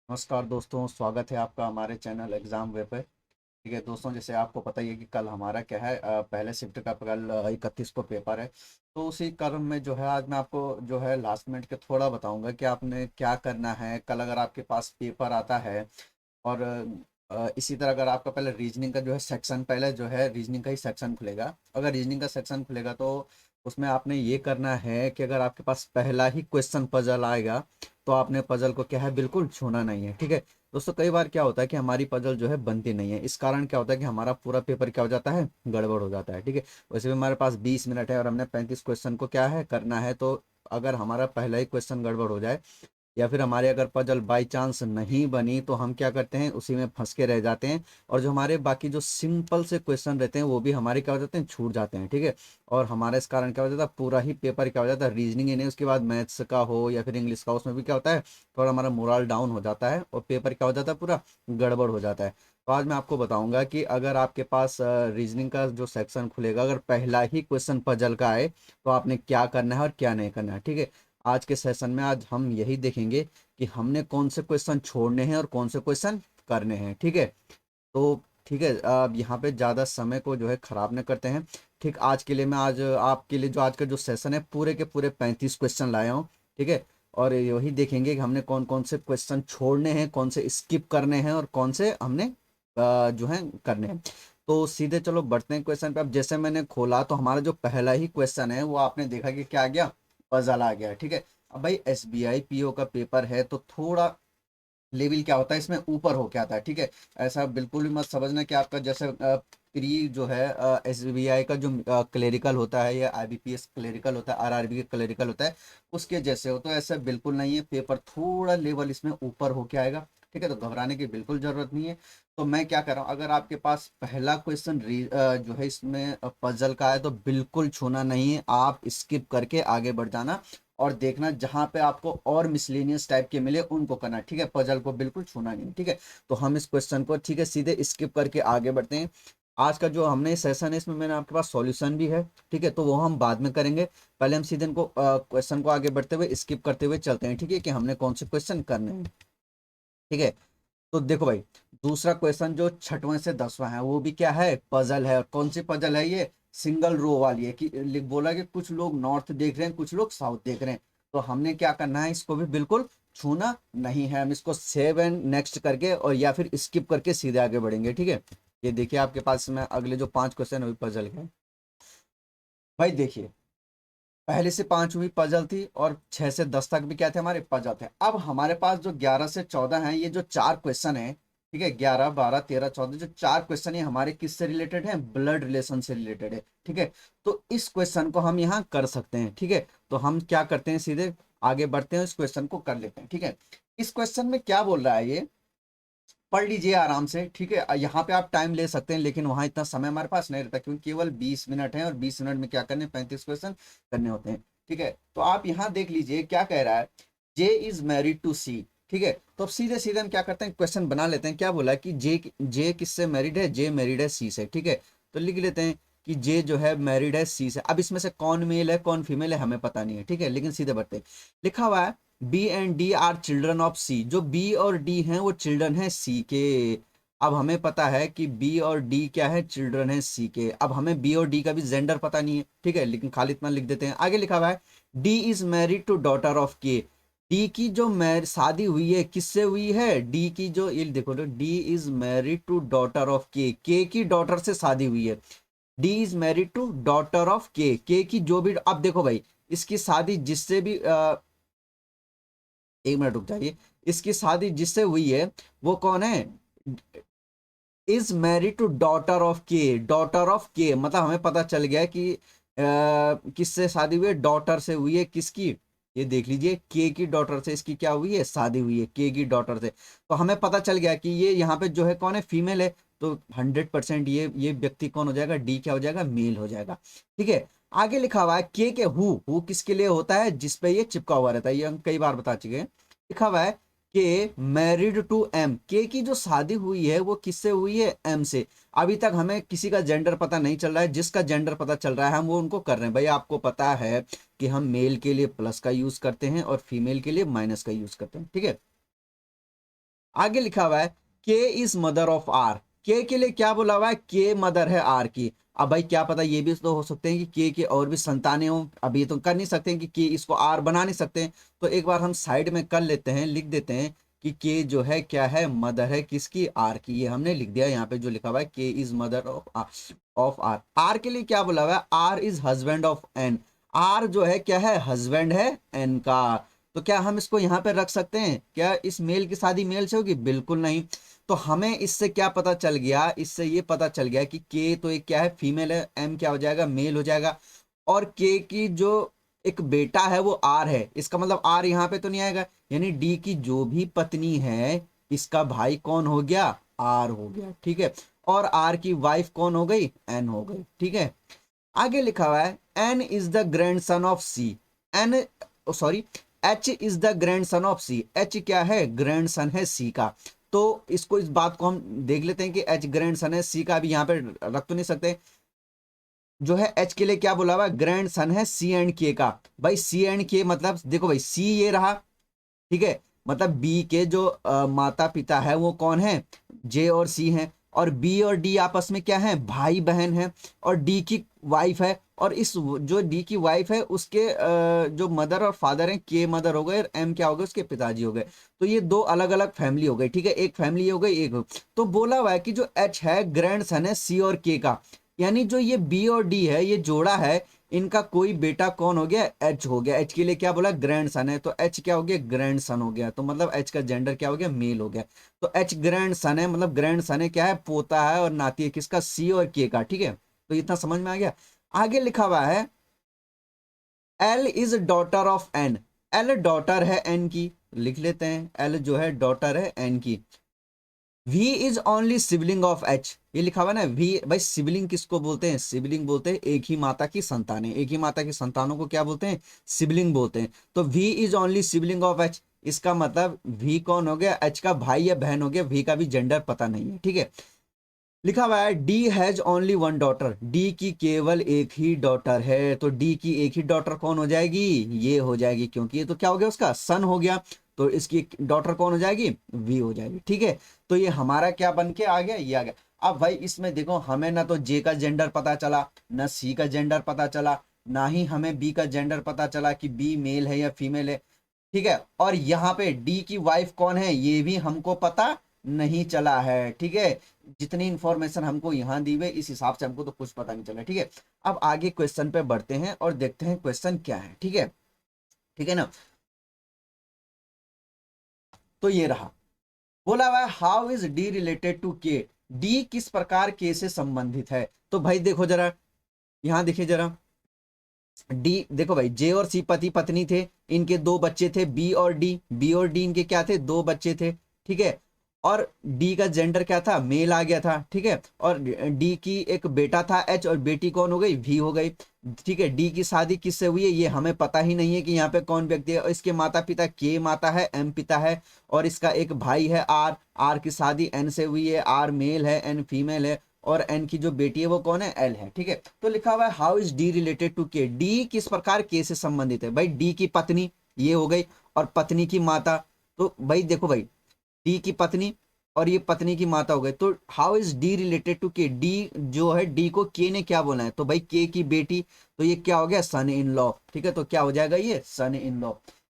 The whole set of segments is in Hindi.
नमस्कार दोस्तों, स्वागत है आपका हमारे चैनल एग्ज़ाम वे पे। ठीक है दोस्तों, जैसे आपको पता ही है कि कल हमारा क्या है, पहले शिफ्ट का कल 31 को पेपर है। तो उसी क्रम में जो है आज मैं आपको जो है लास्ट मिनट के थोड़ा बताऊंगा कि आपने क्या करना है कल अगर आपके पास पेपर आता है। और इसी तरह अगर आपका पहले रीजनिंग का जो है सेक्शन, पहले जो है रीजनिंग का ही सेक्शन खुलेगा। अगर रीजनिंग का सेक्शन खुलेगा तो उसमें आपने ये करना है कि अगर आपके पास पहला ही क्वेश्चन पजल आएगा तो आपने पजल को क्या है बिल्कुल छूना नहीं है। ठीक है दोस्तों, कई बार क्या होता है कि हमारी पजल जो है बनती नहीं है, इस कारण क्या होता है कि हमारा पूरा पेपर क्या हो जाता है, गड़बड़ हो जाता है। ठीक है, वैसे भी हमारे पास 20 मिनट है और हमने 35 क्वेश्चन को क्या है करना है। तो अगर हमारा पहला ही क्वेश्चन गड़बड़ हो जाए या फिर हमारे अगर पजल बाई चांस नहीं बनी तो हम क्या करते हैं, उसी में फंस के रह जाते हैं। और जो हमारे बाकी जो सिंपल से क्वेश्चन रहते हैं वो भी हमारे क्या हो जाते हैं, छूट जाते हैं। ठीक है, और हमारे इस कारण क्या हो जाता है, पूरा ही पेपर क्या हो जाता है, रीजनिंग ही नहीं उसके बाद मैथ्स का हो या फिर इंग्लिश का, उसमें भी क्या होता है, थोड़ा हमारा मोरल डाउन हो जाता है और पेपर क्या हो जाता है, पूरा गड़बड़ हो जाता है। तो आज मैं आपको बताऊंगा कि अगर आपके पास रीजनिंग का जो सेक्शन खुलेगा, अगर पहला ही क्वेश्चन पजल का आए तो आपने क्या करना है और क्या नहीं करना है। ठीक है, आज के सेशन में आज हम यही देखेंगे कि हमने कौन से क्वेश्चन छोड़ने हैं और कौन से क्वेश्चन करने हैं। ठीक है, तो ठीक है, अब यहाँ पे ज़्यादा समय को जो है ख़राब न करते हैं। ठीक, आज के लिए मैं आज आपके लिए जो आज का जो सेशन है पूरे के पूरे 35 क्वेश्चन लाया हूँ। ठीक है, और यही देखेंगे कि हमने कौन कौन से क्वेश्चन छोड़ने हैं, कौन से स्किप करने हैं और कौन से हमने जो है करने हैं। तो सीधे चलो बढ़ते हैं क्वेश्चन पे। अब जैसे मैंने खोला तो हमारा जो पहला ही क्वेश्चन है वो आपने देखा कि क्या आ गया, पजल आ गया। ठीक है, अब भाई एसबीआई पीओ का पेपर है तो थोड़ा लेवल क्या होता है इसमें ऊपर हो क्या आता है। ठीक है, ऐसा बिल्कुल भी मत समझना कि आपका जैसे प्री जो है एसबीआई का जो क्लेरिकल होता है या आईबीपीएस क्लेरिकल होता है, आरआरबी का क्लेरिकल होता है, उसके जैसे हो। तो ऐसा बिल्कुल नहीं है, पेपर थोड़ा लेवल इसमें ऊपर होके आएगा। ठीक है, तो घबराने की बिल्कुल जरूरत नहीं है। तो मैं क्या कर रहा हूँ, अगर आपके पास पहला क्वेश्चन जो है इसमें पजल का है तो बिल्कुल छूना नहीं है, आप स्किप करके आगे बढ़ जाना और देखना जहां पे आपको और मिसलेनियस टाइप के मिले उनको करना। ठीक है, पजल को बिल्कुल छूना नहीं। ठीक है, तो हम इस क्वेश्चन को ठीक है सीधे स्किप करके आगे बढ़ते हैं। आज का जो हमने सेशन है इसमें मैंने आपके पास सॉल्यूशन भी है। ठीक है, तो वो हम बाद में करेंगे। पहले हम सीधे इनको क्वेश्चन को आगे बढ़ते हुए स्किप करते हुए चलते हैं। ठीक है, कि हमने कौन से क्वेश्चन करने हैं। ठीक है, तो देखो भाई, दूसरा क्वेश्चन जो छठवें से 10वां है वो भी क्या है, पजल है। और कौन सी पजल है ये, सिंगल रो वाली है। कि बोला कि कुछ लोग नॉर्थ देख रहे हैं, कुछ लोग साउथ देख रहे हैं। तो हमने क्या करना है, इसको भी बिल्कुल छूना नहीं है। हम इसको सेव एंड नेक्स्ट करके और या फिर स्किप करके सीधे आगे बढ़ेंगे। ठीक है, ये देखिए आपके पास में अगले जो 5 क्वेश्चन है वो पजल के हैं। भाई देखिए, पहले से 5वीं पजल थी और 6 से 10 तक भी क्या थे, हमारे पजल थे। अब हमारे पास जो 11 से 14 हैं, ये जो 4 क्वेश्चन है, ठीक है, 11 12 13 14, जो 4 क्वेश्चन ये हमारे किससे रिलेटेड है, ब्लड रिलेशन से रिलेटेड है। ठीक है, तो इस क्वेश्चन को हम यहाँ कर सकते हैं। ठीक है, तो हम क्या करते हैं, सीधे आगे बढ़ते हैं, इस क्वेश्चन को कर लेते हैं। ठीक है, इस क्वेश्चन में क्या बोल रहा है ये, पढ़ लीजिए आराम से। ठीक है, यहाँ पे आप टाइम ले सकते हैं लेकिन वहां इतना समय हमारे पास नहीं रहता, क्योंकि केवल 20 मिनट है और 20 मिनट में क्या करने, 35 क्वेश्चन करने होते हैं। ठीक है, तो आप यहाँ देख लीजिए क्या कह रहा है, जे इज मैरिड टू सी। ठीक है, तो अब सीधे सीधे हम क्या करते हैं, क्वेश्चन बना लेते हैं। क्या बोला है कि जे किससे मैरिड है, जे मैरिड है सी से। ठीक है, तो लिख लेते हैं कि जे जो है मैरिड है सी से। अब इसमें से कौन मेल है कौन फीमेल है हमें पता नहीं है। ठीक है, लेकिन सीधे बढ़ते हैं। लिखा हुआ है B and D are children of C. जो बी और डी हैं वो चिल्ड्रन है सी के। अब हमें पता है कि बी और डी क्या है, चिल्ड्रन है सी के। अब हमें बी और डी का भी जेंडर पता नहीं है। ठीक है, लेकिन खाली इतना लिख देते हैं। आगे लिखा हुआ है D is married to daughter of K. D की जो शादी हुई है किससे हुई है, डी की जो, ये देखो तो D is married to daughter of K की डॉटर से शादी हुई है। D is married to daughter of K की जो भी, अब देखो भाई, इसकी शादी जिससे भी 1 मिनट रुक जाइए, इसकी शादी जिससे हुई है वो कौन है, is married to daughter of K. Daughter of K मतलब हमें पता चल गया है कि किससे शादी हुई है, डॉटर से हुई है। किसकी, ये देख लीजिए, के की डॉटर से इसकी क्या हुई है, शादी हुई है, के की डॉटर से। तो हमें पता चल गया कि ये यहाँ पे जो है कौन है, फीमेल है। तो 100% ये व्यक्ति कौन हो जाएगा, डी क्या हो जाएगा, मेल हो जाएगा। ठीक है, आगे लिखा हुआ है के हु किसके लिए होता है, जिसपे ये चिपका हुआ रहता है, ये हम कई बार बता चुके हैं। लिखा हुआ है के मैरिड टू एम। के की जो शादी हुई है वो किससे हुई है, एम से। अभी तक हमें किसी का जेंडर पता नहीं चल रहा है, जिसका जेंडर पता चल रहा है हम वो उनको कर रहे हैं। भाई आपको पता है कि हम मेल के लिए प्लस का यूज करते हैं और फीमेल के लिए माइनस का यूज करते हैं। ठीक है, आगे लिखा हुआ है K is mother of are, के लिए क्या बोला हुआ है, के मदर है आर की। अब भाई क्या पता ये भी तो हो सकते हैं कि के और भी संतानें हों, अभी तो कर नहीं सकते हैं कि के इसको आर बना नहीं सकते हैं, तो एक बार हम साइड में कर लेते हैं, लिख देते हैं कि के जो है क्या है, मदर है किसकी, आर की। ये हमने लिख दिया यहाँ पे जो लिखा हुआ है K is mother of R. R के लिए क्या बोला हुआ है, R is husband of N, R जो है क्या है, हस्बैंड है एन का। तो क्या हम इसको यहाँ पे रख सकते हैं, क्या इस मेल की शादी मेल से होगी, बिल्कुल नहीं। तो हमें इससे क्या पता चल गया, इससे ये पता चल गया कि के तो एक क्या है, फीमेल है, एम क्या हो जाएगा, मेल हो जाएगा, और के की जो एक बेटा है वो आर है, इसका मतलब आर यहाँ पे तो नहीं आएगा, यानी डी की जो भी पत्नी है इसका भाई कौन हो गया, आर हो गया, ठीक है। और आर की वाइफ कौन हो गई, एन हो गई, ठीक है। आगे लिखा हुआ है N is the grandson of C, N sorry H is the grandson of C, H क्या है, ग्रैंड सन है सी का। तो इसको, इस बात को हम देख लेते हैं कि एच ग्रैंड सन है सी का, अभी यहाँ पे रख तो नहीं सकते, जो है एच के लिए क्या बोला हुआ, ग्रैंड सन है सी एंड के का। भाई सी एंड के मतलब देखो भाई, सी ये रहा, ठीक है, मतलब बी के जो माता पिता है वो कौन है, जे और सी हैं, और बी और डी आपस में क्या है, भाई बहन है, और डी की वाइफ है, और इस जो डी की वाइफ है उसके जो मदर और फादर हैं, के मदर हो गए और एम क्या हो गए, उसके पिताजी हो गए। तो ये दो अलग अलग फैमिली हो गई, ठीक है, एक फैमिली हो गई एक तो बोला हुआ है कि जो एच है ग्रैंड सन है सी और के का, यानी जो ये बी और डी है ये जोड़ा है, इनका कोई बेटा कौन हो गया, एच हो गया। एच के लिए क्या बोला, ग्रैंड सन है, तो एच क्या हो गया, ग्रैंड सन हो गया, तो मतलब एच का जेंडर क्या हो गया, मेल हो गया। तो एच ग्रैंड सन है, मतलब ग्रैंड सन है क्या है, पोता है और नाती है किसका, सी और के का, ठीक है। तो इतना समझ में आ गया। आगे लिखा हुआ है L is daughter of N, L daughter है एन की, लिख लेते हैं एल जो है डॉटर है एन की। V is only sibling of H, ये लिखा हुआ ना वी, भाई सिबलिंग किसको बोलते हैं, सिबलिंग बोलते हैं एक ही माता की संतानें, एक ही माता की संतानों को क्या बोलते हैं, सिबलिंग बोलते हैं। तो V is only sibling of H, इसका मतलब वी कौन हो गया, एच का भाई या बहन हो गया, वी का भी जेंडर पता नहीं है, ठीक है। लिखा हुआ है D has only one daughter, D की केवल एक ही डॉटर है, तो डी की एक ही डॉटर कौन हो जाएगी, ये हो जाएगी, क्योंकि ये तो क्या हो गया, उसका सन हो गया, तो इसकी डॉटर कौन हो जाएगी, वी हो जाएगी, ठीक है। तो ये हमारा क्या बन के आ गया, ये आ गया। अब भाई इसमें देखो हमें ना तो जे का जेंडर पता चला, ना सी का जेंडर पता चला, ना ही हमें बी का जेंडर पता चला कि बी मेल है या फीमेल है, ठीक है। और यहाँ पे डी की वाइफ कौन है ये भी हमको पता नहीं चला है, ठीक है। जितनी इंफॉर्मेशन हमको यहाँ दी हुई इस हिसाब से हमको तो कुछ पता नहीं चला, ठीक है। अब आगे क्वेश्चन पे बढ़ते हैं और देखते हैं क्वेश्चन क्या है, ठीक है, ठीक है ना। तो ये रहा, बोला हुआ है how is D related to K, D किस प्रकार के से संबंधित है। तो भाई देखो जरा, यहाँ देखिए जरा, डी देखो भाई, जे और सी पति पत्नी थे, इनके दो बच्चे थे बी और डी, बी और डी इनके क्या थे, दो बच्चे थे, ठीक है। और डी का जेंडर क्या था, मेल आ गया था, ठीक है। और डी की एक बेटा था एच, और बेटी कौन हो गई, वी हो गई, ठीक है। डी की शादी किससे हुई है ये हमें पता ही नहीं है कि यहाँ पे कौन व्यक्ति है, और इसके माता पिता के माता है, एम पिता है, और इसका एक भाई है आर, आर की शादी एन से हुई है, आर मेल है एन फीमेल है, और एन की जो बेटी है वो कौन है, एल है, ठीक है। तो लिखा हुआ है how is D related to K, D किस प्रकार के से संबंधित है, भाई डी की पत्नी ये हो गई, और पत्नी की माता, तो भाई देखो भाई, डी की पत्नी और ये पत्नी की माता हो गई, तो how is D related to K, D जो है डी को के ने क्या बोला है, तो भाई के की बेटी, तो ये क्या हो गया, सन इन लॉ, ठीक है। तो क्या हो जाएगा ये, सन इन लॉ।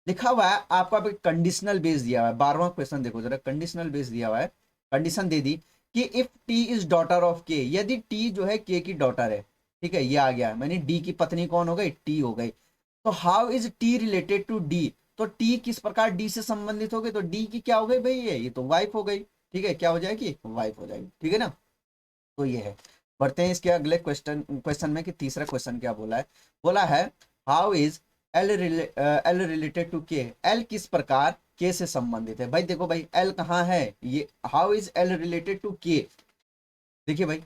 लिखा हुआ है आपका कंडीशनल बेस दिया हुआ है, 12वां क्वेश्चन देखो जरा, कंडीशनल बेस दिया हुआ है, कंडीशन दे दी कि if T is daughter of के, यदि टी जो है के की डॉटर है, ठीक है, ये आ गया, मैंने डी की पत्नी कौन हो गई, टी हो गई। तो how is T related to D, तो टी किस प्रकार डी से संबंधित हो गई, तो डी की क्या हो गई भाई, ये तो वाइफ हो गई, ठीक है, क्या हो जाएगी, वाइफ हो जाएगी, ठीक है ना। तो ये है, बढ़ते हैं इसके अगले क्वेश्चन क्वेश्चन में कि तीसरा क्वेश्चन क्या बोला है, बोला है how is L L related to K, L किस प्रकार के से संबंधित है। भाई देखो भाई, एल कहाँ है, ये how is L related to K, देखिए भाई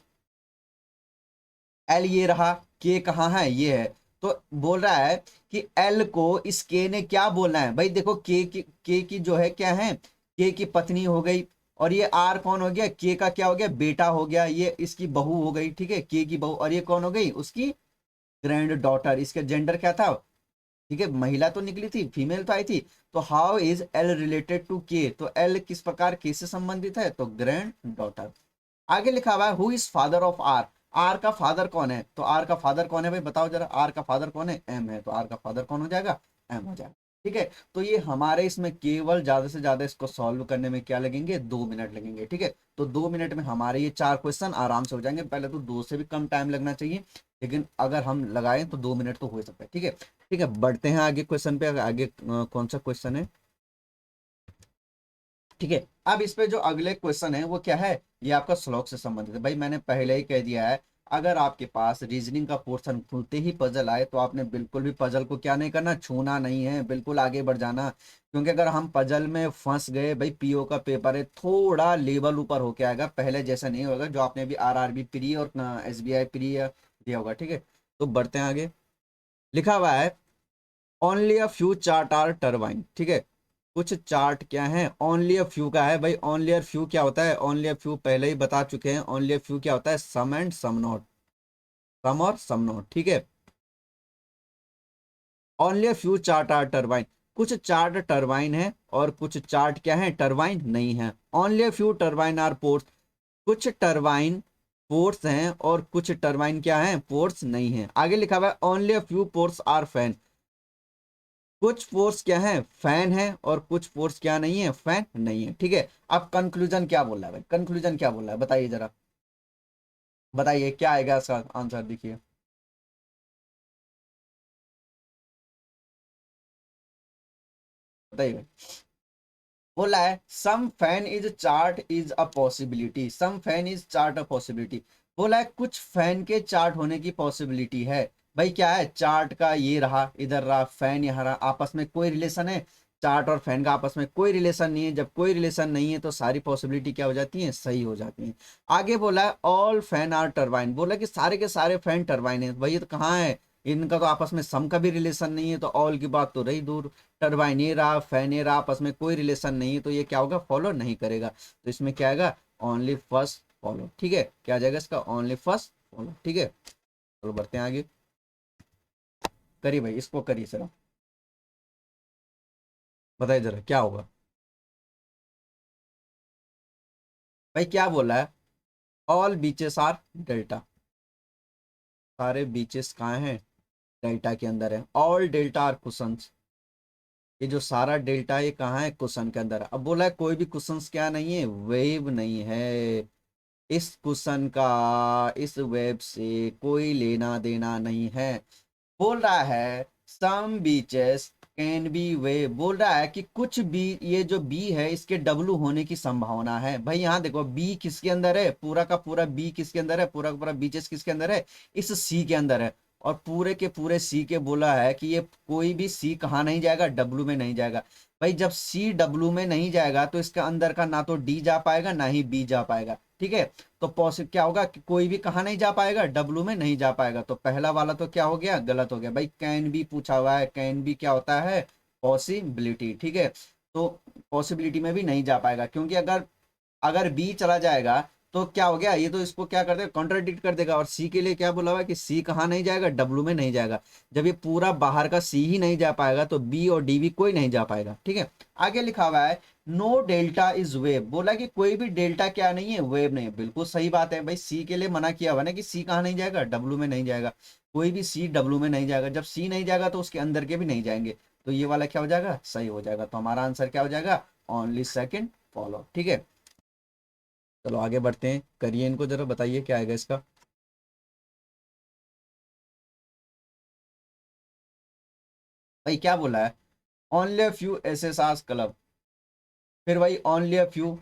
एल ये रहा, के कहाँ है, ये है। तो बोल रहा है कि एल को इस के ने क्या बोलना है, भाई देखो के की जो है क्या है, के की पत्नी हो गई, और ये आर कौन हो गया, के का क्या हो गया, बेटा हो गया, ये इसकी बहू हो गई, ठीक है, के की बहू, और ये कौन हो गई, उसकी ग्रैंड डॉटर, इसका जेंडर क्या था, ठीक है, महिला तो निकली थी, फीमेल तो आई थी। तो how is L related to K, तो एल किस प्रकार के से संबंधित है, तो ग्रैंड डॉटर। आगे लिखा हुआ है who is father of R, R का फादर कौन है, तो आर का फादर कौन है भाई बताओ जरा, आर का फादर कौन है, एम है, तो आर का फादर कौन हो जाएगा, एम हो जाएगा। ठीक है, तो ये हमारे इसमें केवल ज्यादा से ज्यादा इसको सॉल्व करने में क्या लगेंगे, 2 मिनट लगेंगे। ठीक है, तो 2 मिनट में हमारे ये 4 क्वेश्चन आराम से हो जाएंगे। पहले तो 2 से भी कम टाइम लगना चाहिए, लेकिन अगर हम लगाएं तो 2 मिनट तो हो सकता है। ठीक है, ठीक है, बढ़ते हैं आगे क्वेश्चन पे। आगे कौन सा क्वेश्चन है, ठीक है। अब इस पे जो अगले क्वेश्चन है वो क्या है, ये आपका श्लोक से संबंधित है। भाई मैंने पहले ही कह दिया है, अगर आपके पास रीजनिंग का पोर्शन खुलते ही पजल आए तो आपने बिल्कुल भी पजल को क्या नहीं करना, छूना नहीं है, बिल्कुल आगे बढ़ जाना। क्योंकि अगर हम पजल में फंस गए, भाई पीओ का पेपर है, थोड़ा लेवल ऊपर होके आएगा, पहले जैसा नहीं होगा जो आपने अभी आरआरबी प्री और एसबीआई प्री दिया होगा। ठीक है, तो बढ़ते हैं आगे। लिखा हुआ है only a few chart are turbine. ठीक है, कुछ चार्ट क्या है, ओनली अ फ्यू का है। भाई ओनली अ फ्यू क्या होता है, ओनली अ फ्यू पहले ही बता चुके हैं। ओनली अ फ्यू क्या होता है, सम एंड सम नॉट, सम और सम नॉट। ठीक है, only a few chart are turbine, कुछ चार्ट टरबाइन है और कुछ चार्ट क्या है, टरबाइन नहीं है। Only a few turbine are ports, कुछ टरबाइन पोर्ट्स हैं और कुछ टरबाइन क्या है, पोर्ट्स नहीं है। आगे लिखा हुआ है only a few ports are fan, कुछ फोर्स क्या है, फैन है, और कुछ फोर्स क्या नहीं है, फैन नहीं है। ठीक है, अब कंक्लूजन क्या बोल रहा है भाई, कंक्लूजन क्या बोल रहा है बताइए जरा, बताइए क्या आएगा इसका आंसर, देखिए बताइए भाई। बोला है some fan is chart is a possibility, some fan is chart a possibility. बोला है कुछ फैन के चार्ट होने की पॉसिबिलिटी है। भाई क्या है, चार्ट का ये रहा, इधर रहा, फैन यहाँ रहा, आपस में कोई रिलेशन है, चार्ट और फैन का आपस में कोई रिलेशन नहीं है। जब कोई रिलेशन नहीं है तो सारी पॉसिबिलिटी क्या हो जाती है, सही हो जाती है। आगे बोला है ऑल फैन आर टरबाइन, बोला कि सारे के सारे फैन टरबाइन है। भाई ये तो कहाँ है, इनका तो आपस में सम का भी रिलेशन नहीं है, तो ऑल की बात तो रही दूर। टरबाइन ये रहा, फैन ये रहा, आपस में कोई रिलेशन नहीं है, तो ये क्या होगा, फॉलो नहीं करेगा। तो इसमें क्या आएगा, ओनली फर्स्ट फॉलो। ठीक है, क्या आ जाएगा इसका, ओनली फर्स्ट फॉलो। ठीक है, चलो बढ़ते हैं आगे। करिए भाई, इसको करिए सर, बताइए जरा क्या होगा। भाई क्या बोला है, ऑल बीचेस आर डेल्टा, सारे बीचेस कहाँ हैं, डेल्टा के अंदर है। ऑल डेल्टा आर कुशंस, ये जो सारा डेल्टा है ये कहाँ है, कुशन के अंदर है। अब बोला है कोई भी कुशंस क्या नहीं है, वेव नहीं है, इस कुशन का इस वेब से कोई लेना देना नहीं है। बोल रहा है some beaches can be wave, बोल रहा है कि कुछ बी, ये जो बी है इसके डब्लू होने की संभावना है। भाई यहाँ देखो बी किसके अंदर है, पूरा का पूरा बी किसके अंदर है, पूरा का पूरा बीचेस किसके अंदर है, इस सी के अंदर है। और पूरे के पूरे सी के बोला है कि ये कोई भी सी कहाँ नहीं जाएगा, डब्लू में नहीं जाएगा। भाई जब सी डब्लू में नहीं जाएगा तो इसके अंदर का ना तो डी जा पाएगा ना ही बी जा पाएगा। ठीक है, तो पॉसिबल क्या होगा कि कोई भी कहाँ नहीं जा पाएगा, डब्लू में नहीं जा पाएगा। तो पहला वाला तो क्या हो गया, गलत हो गया। भाई कैन बी पूछा हुआ है, कैन बी क्या होता है, पॉसिबिलिटी। ठीक है, तो पॉसिबिलिटी में भी नहीं जा पाएगा, क्योंकि अगर अगर बी चला जाएगा तो क्या हो गया, ये तो इसको क्या कर देगा, कॉन्ट्राडिक्ट कर देगा। और सी के लिए क्या बोला हुआ है कि सी कहाँ नहीं जाएगा, डब्लू में नहीं जाएगा। जब ये पूरा बाहर का सी ही नहीं जा पाएगा तो बी और डी भी कोई नहीं जा पाएगा। ठीक है, आगे लिखा हुआ है नो डेल्टा इज वेव, बोला कि कोई भी डेल्टा क्या नहीं है, वेव नहीं है। बिल्कुल सही बात है भाई, सी के लिए मना किया हुआ ना कि सी कहाँ नहीं जाएगा, डब्लू में नहीं जाएगा। कोई भी सी डब्लू में नहीं जाएगा, जब सी नहीं जाएगा तो उसके अंदर के भी नहीं जाएंगे। तो ये वाला क्या हो जाएगा, सही हो जाएगा। तो हमारा आंसर क्या हो जाएगा, ओनली सेकंड फॉलो। ठीक है, चलो आगे बढ़ते हैं, करिए इनको जरा, बताइए क्या आएगा इसका। भाई क्या बोला है, only a few SSR club, फिर भाई ओनली अ फ्यू,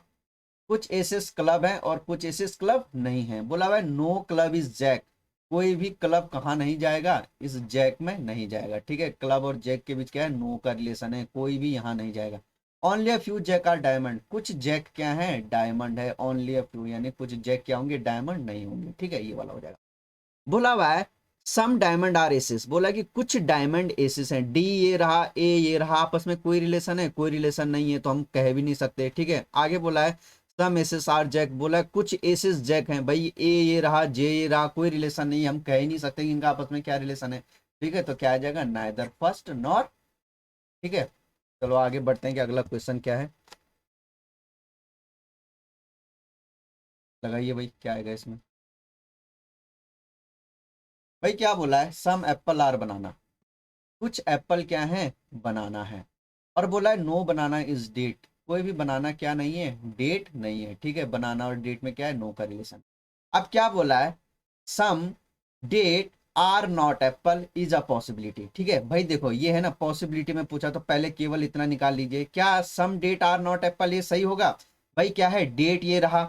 कुछ एसएस क्लब हैं और कुछ एसएस क्लब नहीं है। बोला भाई नो क्लब इज जैक, कोई भी क्लब कहाँ नहीं जाएगा, इस जैक में नहीं जाएगा। ठीक है, क्लब और जैक के बीच क्या है, नो का रिलेशन है, कोई भी यहाँ नहीं जाएगा। Only a few jack are diamond, कुछ जैक क्या है, डायमंड है। ओनली अ फ्यू यानी कुछ जैक क्या होंगे, डायमंड नहीं होंगे। ठीक है, ये वाला हो जाएगा। बोला हुआ है सम डायमंड आर एसेस, बोला कि कुछ डायमंड एसेस हैं। डी ये रहा, ए ये रहा, आपस में कोई रिलेशन है, कोई रिलेशन नहीं है, तो हम कह भी नहीं सकते। ठीक है, आगे बोला है सम एसेस आर जैक, बोला है कुछ एसेस जैक हैं। भाई ए ये रहा, जे ये रहा, कोई रिलेशन नहीं है, हम कह ही नहीं सकते कि इनका आपस में क्या रिलेशन है। ठीक है, तो क्या आ जाएगा, नाइदर फर्स्ट नॉर। ठीक है, चलो आगे बढ़ते हैं कि अगला क्वेश्चन क्या है। लगाइए भाई, क्या आएगा इसमें। भाई क्या बोला है, सम एप्पल आर बनाना, कुछ एप्पल क्या है, बनाना है। और बोला है नो बनाना इज डेट, कोई भी बनाना क्या नहीं है, डेट नहीं है। ठीक है, बनाना और डेट में क्या है, नो का रिलेशन। अब क्या बोला है, some date are not apple is a possibility. ठीक है भाई, देखो ये है ना पॉसिबिलिटी में पूछा, तो पहले केवल इतना निकाल लीजिए, क्या सम डेट आर नॉट एप्पल ये सही होगा। भाई क्या है, डेट ये रहा,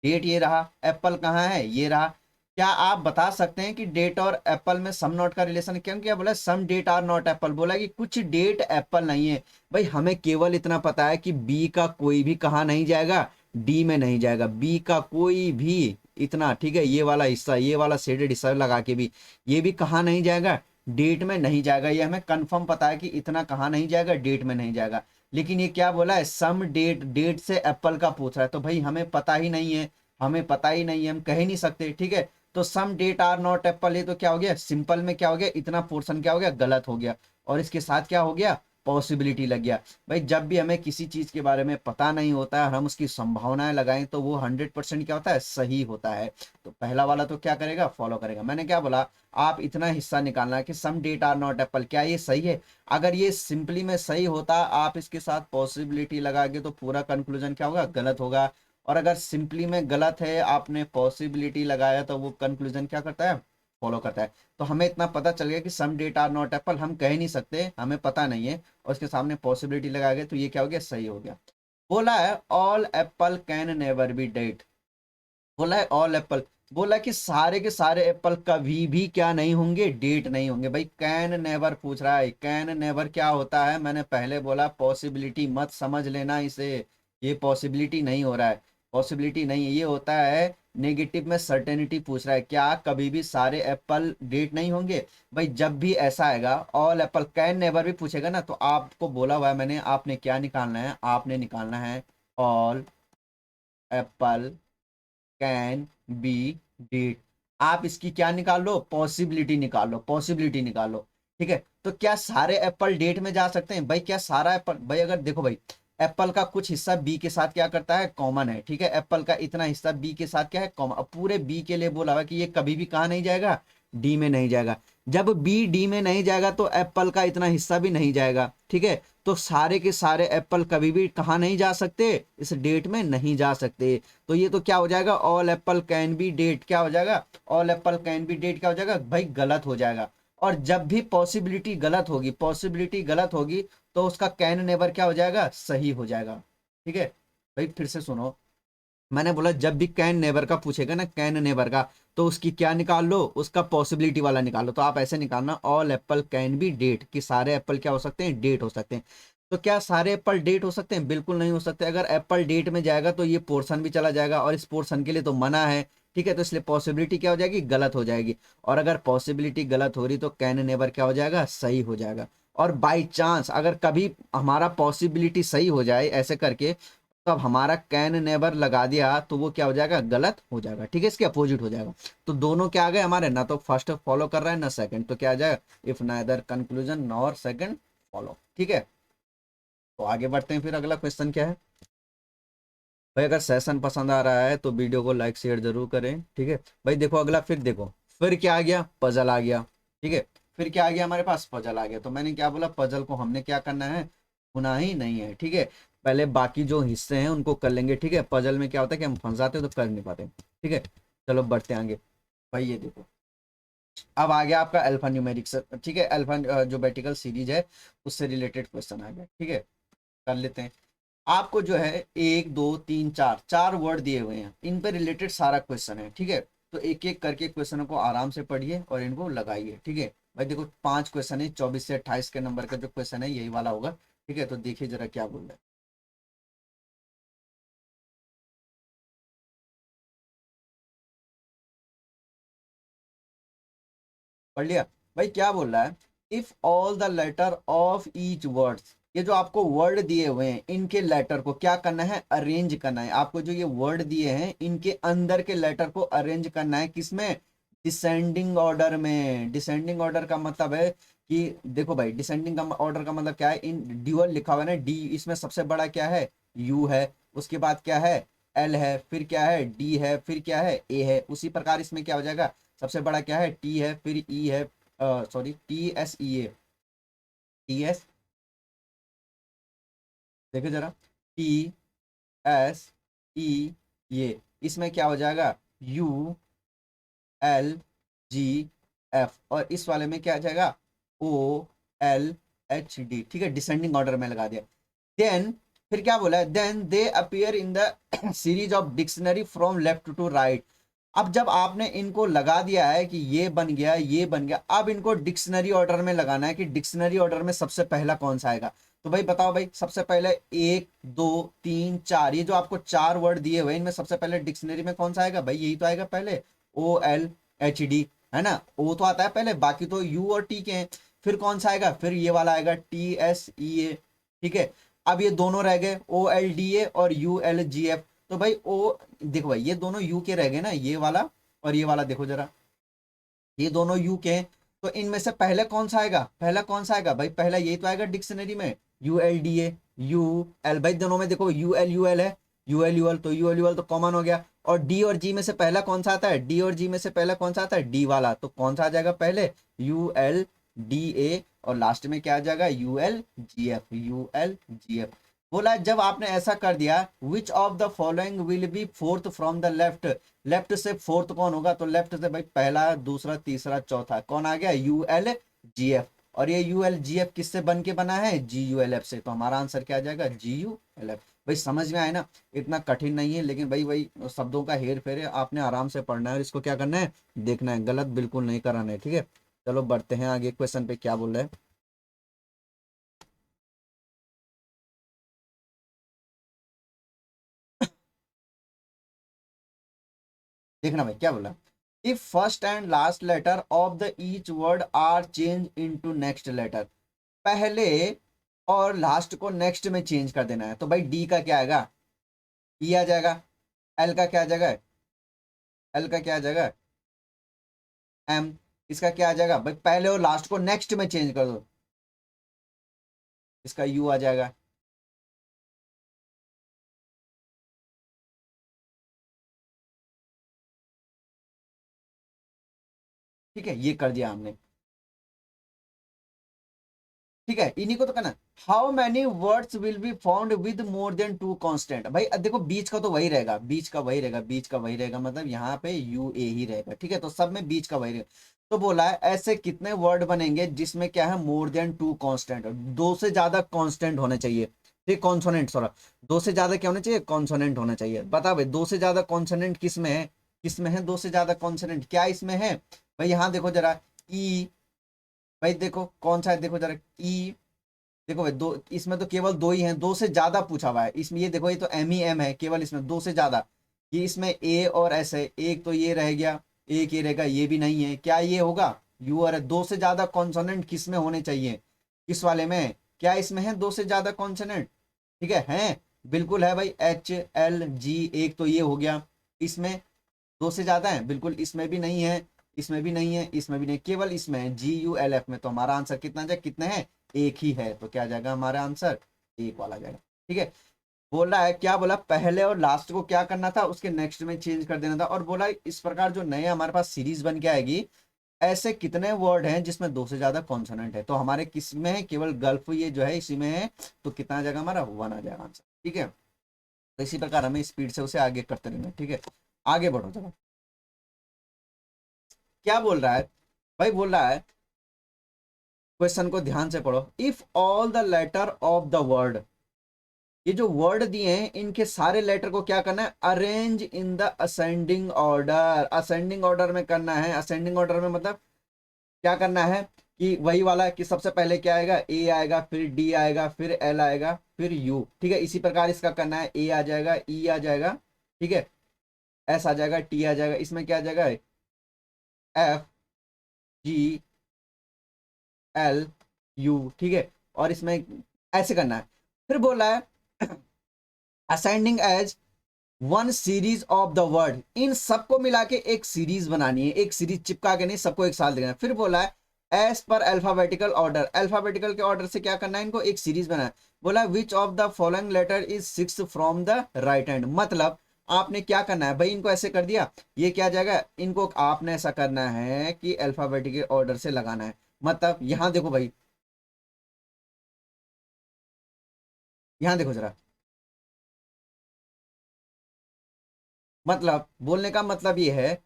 डेट ये रहा, एप्पल कहाँ है, ये रहा। क्या आप बता सकते हैं कि डेट और एप्पल में सम नॉट का रिलेशन, क्यों क्या बोला, सम डेट आर नॉट एप्पल, बोला कि कुछ डेट एप्पल नहीं है। भाई हमें केवल इतना पता है कि बी का कोई भी कहाँ नहीं जाएगा, डी में नहीं जाएगा, बी का कोई भी इतना, ठीक है, ये वाला हिस्सा, ये वाला शेडेड हिस्सा लगा के भी ये भी कहाँ नहीं जाएगा, डेट में नहीं जाएगा। ये हमें कंफर्म पता है कि इतना कहाँ नहीं जाएगा, डेट में नहीं जाएगा। लेकिन ये क्या बोला है, सम डेट, डेट से एप्पल का पूछ रहा है, तो भाई हमें पता ही नहीं है, हमें पता ही नहीं है, हम कह ही नहीं सकते। ठीक है, तो सम डेट आर नॉट एप्पल, ये तो क्या हो गया, सिंपल में क्या हो गया, इतना पोर्शन क्या हो गया, गलत हो गया। और इसके साथ क्या हो गया, पॉसिबिलिटी लग गया। भाई जब भी हमें किसी चीज के बारे में पता नहीं होता है और हम उसकी संभावनाएं लगाएं, तो वो 100% क्या होता है, सही होता है। तो पहला वाला तो क्या करेगा, फॉलो करेगा। मैंने क्या बोला, आप इतना हिस्सा निकालना है कि सम डेट आर नॉट एप्पल, क्या ये सही है। अगर ये सिंपली में सही होता, आप इसके साथ पॉसिबिलिटी लगाओगे तो पूरा कंक्लूजन क्या होगा, गलत होगा। और अगर सिंपली में गलत है, आपने पॉसिबिलिटी लगाया, तो वो कंक्लूजन क्या करता है, फॉलो करता है। तो हमें इतना पता चल गया कि सम डेट आर नॉट एप्पल हम कह नहीं सकते, हमें पता नहीं है, और उसके सामने पॉसिबिलिटी लगा गए, तो ये क्या हो गया, सही हो गया। बोला है all apple can never be date, बोला है ऑल एप्पल, बोला कि सारे के सारे एप्पल कभी भी क्या नहीं होंगे, डेट नहीं होंगे। भाई कैन नेवर पूछ रहा है, कैन नेवर क्या होता है, मैंने पहले बोला पॉसिबिलिटी मत समझ लेना इसे, ये पॉसिबिलिटी नहीं हो रहा है, पॉसिबिलिटी नहीं है, ये होता है नेगेटिव में सर्टेनिटी पूछ रहा है, क्या कभी भी सारे एप्पल डेट नहीं होंगे। भाई जब भी ऐसा आएगा, ऑल एप्पल कैन नेवर भी पूछेगा ना, तो आपको बोला हुआ है मैंने, आपने क्या निकालना है, आपने निकालना है all apple can be date. आप इसकी क्या निकाल लो, पॉसिबिलिटी निकाल लो, पॉसिबिलिटी निकाल लो। ठीक है, तो क्या सारे एप्पल डेट में जा सकते हैं, भाई क्या सारा एप्पल, भाई अगर देखो भाई, एप्पल का कुछ हिस्सा बी के साथ क्या करता है, कॉमन है। ठीक है, एप्पल का इतना हिस्सा बी के साथ क्या है, कॉमन। अब पूरे बी के लिए बोला हुआ कि ये कभी भी कहाँ नहीं जाएगा, डी में नहीं जाएगा। जब बी डी में नहीं जाएगा, तो एप्पल का इतना हिस्सा भी नहीं जाएगा। ठीक है, तो सारे के सारे एप्पल कभी भी कहाँ नहीं जा सकते, इस डेट में नहीं जा सकते। तो ये तो क्या हो जाएगा, all apple can be date, क्या हो जाएगा, all apple can be date क्या हो जाएगा, भाई गलत हो जाएगा। और जब भी पॉसिबिलिटी गलत होगी, पॉसिबिलिटी गलत होगी, तो उसका कैन नेवर क्या हो जाएगा, सही हो जाएगा। ठीक है भाई, फिर से सुनो, मैंने बोला जब भी कैन नेवर का पूछेगा ना, कैन नेवर का, तो उसकी क्या निकाल लो, उसका पॉसिबिलिटी वाला निकाल लो। तो आप ऐसे निकालना, all apple can be date, कि सारे एप्पल क्या हो सकते हैं, डेट हो सकते हैं। तो क्या सारे एप्पल डेट हो सकते हैं, बिल्कुल नहीं हो सकते। अगर एप्पल डेट में जाएगा, तो ये पोर्शन भी चला जाएगा, और इस पोर्शन के लिए तो मना है। ठीक है, तो इसलिए पॉसिबिलिटी क्या हो जाएगी, गलत हो जाएगी। और अगर पॉसिबिलिटी गलत हो रही, तो कैन नेवर क्या हो जाएगा, सही हो जाएगा। और बाई चांस अगर कभी हमारा पॉसिबिलिटी सही हो जाए ऐसे करके, तो अब हमारा कैन नेवर लगा दिया, तो वो क्या हो जाएगा, गलत हो जाएगा। ठीक है, इसके अपोजिट हो जाएगा। तो दोनों क्या आ गए हमारे, ना तो फर्स्ट फॉलो कर रहा है ना सेकंड, तो क्या आ जाएगा, if neither conclusion nor second follow. ठीक है, तो आगे बढ़ते हैं, फिर अगला क्वेश्चन क्या है। भाई अगर सेशन पसंद आ रहा है तो वीडियो को लाइक शेयर जरूर करें। ठीक है भाई, देखो अगला, फिर देखो, फिर क्या आ गया, पजल आ गया। ठीक है, फिर क्या आ गया हमारे पास, पजल आ गया। तो मैंने क्या बोला, पजल को हमने क्या करना है, होना ही नहीं है। ठीक है, पहले बाकी जो हिस्से हैं उनको कर लेंगे। ठीक है, पजल में क्या होता है कि हम फंस जाते हैं, तो कर नहीं पाते। ठीक है, चलो बढ़ते हैं आगे। भाई ये देखो, अब आ गया आपका अल्फा न्यूमेरिक्स। ठीक है, अल्फा जो बैटिकल सीरीज है, उससे रिलेटेड क्वेश्चन आ गया। ठीक है, कर लेते हैं। आपको जो है एक दो तीन चार, चार वर्ड दिए हुए हैं, इन पे रिलेटेड सारा क्वेश्चन है। ठीक है, तो एक एक करके क्वेश्चनों को आराम से पढ़िए और इनको लगाइए। ठीक है भाई, देखो 5 क्वेश्चन है, 24 से 28 के नंबर का जो क्वेश्चन है, यही वाला होगा। ठीक है, तो देखिए जरा क्या बोल रहे हैं। पढ़ लिया। भाई क्या बोल रहा है, if all the letter of each words, ये जो आपको वर्ड दिए हुए हैं, इनके लेटर को क्या करना है, अरेंज करना है। आपको जो ये वर्ड दिए हैं, इनके अंदर के लेटर को अरेंज करना है, किसमें, डिसेंडिंग ऑर्डर में। डिसेंडिंग ऑर्डर का मतलब है कि देखो भाई, डिसेंडिंग का ऑर्डर का मतलब क्या है, इन ड्यूअल लिखा हुआ है ना डी, इसमें सबसे बड़ा क्या है, यू है, उसके बाद क्या है, एल है, फिर क्या है, डी है, फिर क्या है, ए है। उसी प्रकार इसमें क्या हो जाएगा, सबसे बड़ा क्या है, टी है, फिर ई है, सॉरी टी एस ई ए, टी एस, देखो जरा, टी एस ई, ये इसमें क्या हो जाएगा, यू एल जी एफ, और इस वाले में क्या आ जाएगा, ओ एल एच डी। ठीक है, डिसेंडिंग ऑर्डर में लगा दिया। देन फिर क्या बोला है, then they appear in the series of dictionary from left to right. अब जब आपने इनको लगा दिया है कि ये बन गया, ये बन गया, अब इनको डिक्शनरी ऑर्डर में लगाना है कि डिक्शनरी ऑर्डर में सबसे पहला कौन सा आएगा। तो भाई बताओ भाई, सबसे पहले एक दो तीन चार, ये जो आपको चार वर्ड दिए हुए इनमें सबसे पहले डिक्शनरी में कौन सा आएगा भाई, यही तो आएगा पहले, ओ एल एच डी, है ना, ओ तो आता है पहले, बाकी तो यू और टी के हैं। फिर कौन सा आएगा, फिर ये वाला आएगा टी एस ई ए। ठीक है, अब ये दोनों रह गए, ओ एल डी ए और यू एल जी एफ। तो भाई ओ, देखो भाई ये दोनों यू के रह गए ना, ये वाला और ये वाला, देखो जरा, ये दोनों यू के हैं। तो इनमें से पहले कौन सा आएगा, पहला कौन सा आएगा भाई, पहला यही तो आएगा डिक्शनरी में, U L D A, U L. भाई दोनों में देखो यू एल है, यू एल तो यू एल तो कॉमन हो गया। और डी और जी में से पहला कौन सा आता है, डी और जी में से पहला कौन सा आता है, डी वाला। तो कौन सा आ जाएगा पहले, यू एल डी ए, और लास्ट में क्या आ जाएगा, U L G F, U L G F. बोला जब आपने ऐसा कर दिया, विच of the following will be fourth from the left, left से फोर्थ कौन होगा, तो लेफ्ट से भाई पहला दूसरा तीसरा चौथा कौन आ गया, यू एल जी एफ। और ये यू एल जी एफ किससे बन के बना है, जी यू एल एफ से। तो हमारा आंसर क्या आ जाएगा, जी यू एल एफ। भाई समझ में आए ना, इतना कठिन नहीं है, लेकिन भाई भाई शब्दों का हेर फेर है, आपने आराम से पढ़ना है और इसको क्या करना है, देखना है, गलत बिल्कुल नहीं कराना है। ठीक है, चलो बढ़ते हैं आगे क्वेश्चन पे, क्या बोल रहे हैं। देखना भाई क्या बोला, if first and last letter of the each word are change into next letter. पहले और लास्ट को नेक्स्ट में चेंज कर देना है। तो भाई डी का क्या आएगा, ई आ जाएगा, एल का क्या आ जाएगा, एल का क्या आ जाएगा, एम। इसका क्या आ जाएगा भाई, पहले और लास्ट को नेक्स्ट में चेंज कर दो, इसका यू आ जाएगा। ठीक है, ये कर दिया हमने। ठीक है, इन्हीं को तो करना। How many words will be found with more than two constant. भाई देखो बीच का तो वही रहेगा, बीच का वही रहेगा, बीच का वही रहेगा, मतलब यहाँ पे यू ए ही रहेगा। ठीक है, तो सब में बीच का वही रहेगा। तो बोला है ऐसे कितने वर्ड बनेंगे जिसमें क्या है, मोर देन टू कांस्टेंट, दो से ज्यादा कांस्टेंट होने चाहिए। ठीक, कॉन्सोनेंट सॉरी, दो से ज्यादा क्या होना चाहिए, कॉन्सोनेंट होना चाहिए। बता भाई दो से ज्यादा कॉन्सोनेंट किस में है, किस में है दो से ज्यादा कॉन्सोनेंट, क्या इसमें है भाई, यहाँ देखो जरा, ई, भाई देखो कौन सा है, देखो जरा ई, देखो भाई दो, इसमें तो केवल दो ही हैं, दो से ज्यादा पूछा हुआ है इसमें, ये देखो ये तो एम ही एम है, केवल इसमें दो से ज्यादा। ये इसमें ए और एस है, एक तो ये रह गया, एक ये रहेगा, ये भी नहीं है, क्या ये होगा, यू और है। दो से ज्यादा कॉन्सोनेंट किस में होने चाहिए, किस वाले में, क्या इसमें है दो से ज्यादा कॉन्सोनेंट। ठीक है बिल्कुल है भाई, एच एल जी, एक तो ये हो गया, इसमें दो से ज्यादा है, बिल्कुल इसमें भी नहीं है, इसमें भी नहीं है, इसमें भी नहीं, केवल इसमें है जी यू एल एफ में। तो हमारा आंसर कितना जाए, कितने हैं, एक ही है। तो क्या जाएगा हमारा आंसर, एक वाला जाएगा। ठीक है, बोल रहा है क्या, बोला पहले और लास्ट को क्या करना था, उसके नेक्स्ट में चेंज कर देना था। और बोला इस प्रकार जो नए हमारे पास सीरीज बन के आएगी, ऐसे कितने वर्ड हैं जिसमें दो से ज्यादा कॉन्सोनेंट है। तो हमारे किस में है, केवल गल्फ ये जो है इसी में है। तो कितना आ जाएगा हमारा, वन आ जाएगा आंसर। ठीक है, तो इसी प्रकार हमें स्पीड से उसे आगे करते रहना है। ठीक है, आगे बढ़ो चलो, क्या बोल रहा है भाई, बोल रहा है क्वेश्चन को ध्यान से पढ़ो, if all the letter of the word, ये जो वर्ड दिए हैं इनके सारे लेटर को क्या करना है, arrange in the ascending order. Ascending order में करना है, असेंडिंग ऑर्डर में मतलब क्या करना है, कि वही वाला कि सबसे पहले क्या आएगा, ए आएगा, फिर डी आएगा, फिर एल आएगा, फिर यू। ठीक है, इसी प्रकार इसका करना है, ए आ जाएगा, ई आ जाएगा, ठीक है, एस आ जाएगा, टी आ जाएगा, इसमें क्या आ जाएगा, एफ जी एल यू। ठीक है, और इसमें ऐसे करना है। फिर बोला है ascending age one series of the word, इन सबको मिला के एक सीरीज बनानी है, एक सीरीज चिपका के नहीं, सबको एक साथ लिखना है। फिर बोला है as per alphabetical order, alphabetical के ऑर्डर से क्या करना है, इनको एक सीरीज बनाना है। बोला which of the following letter is six from the right hand, मतलब आपने क्या करना है भाई, इनको ऐसे कर दिया, ये क्या जाएगा, इनको आपने ऐसा करना है कि अल्फाबेटिकल ऑर्डर से लगाना है। मतलब यहां देखो भाई, यहां देखो जरा, मतलब बोलने का मतलब ये है,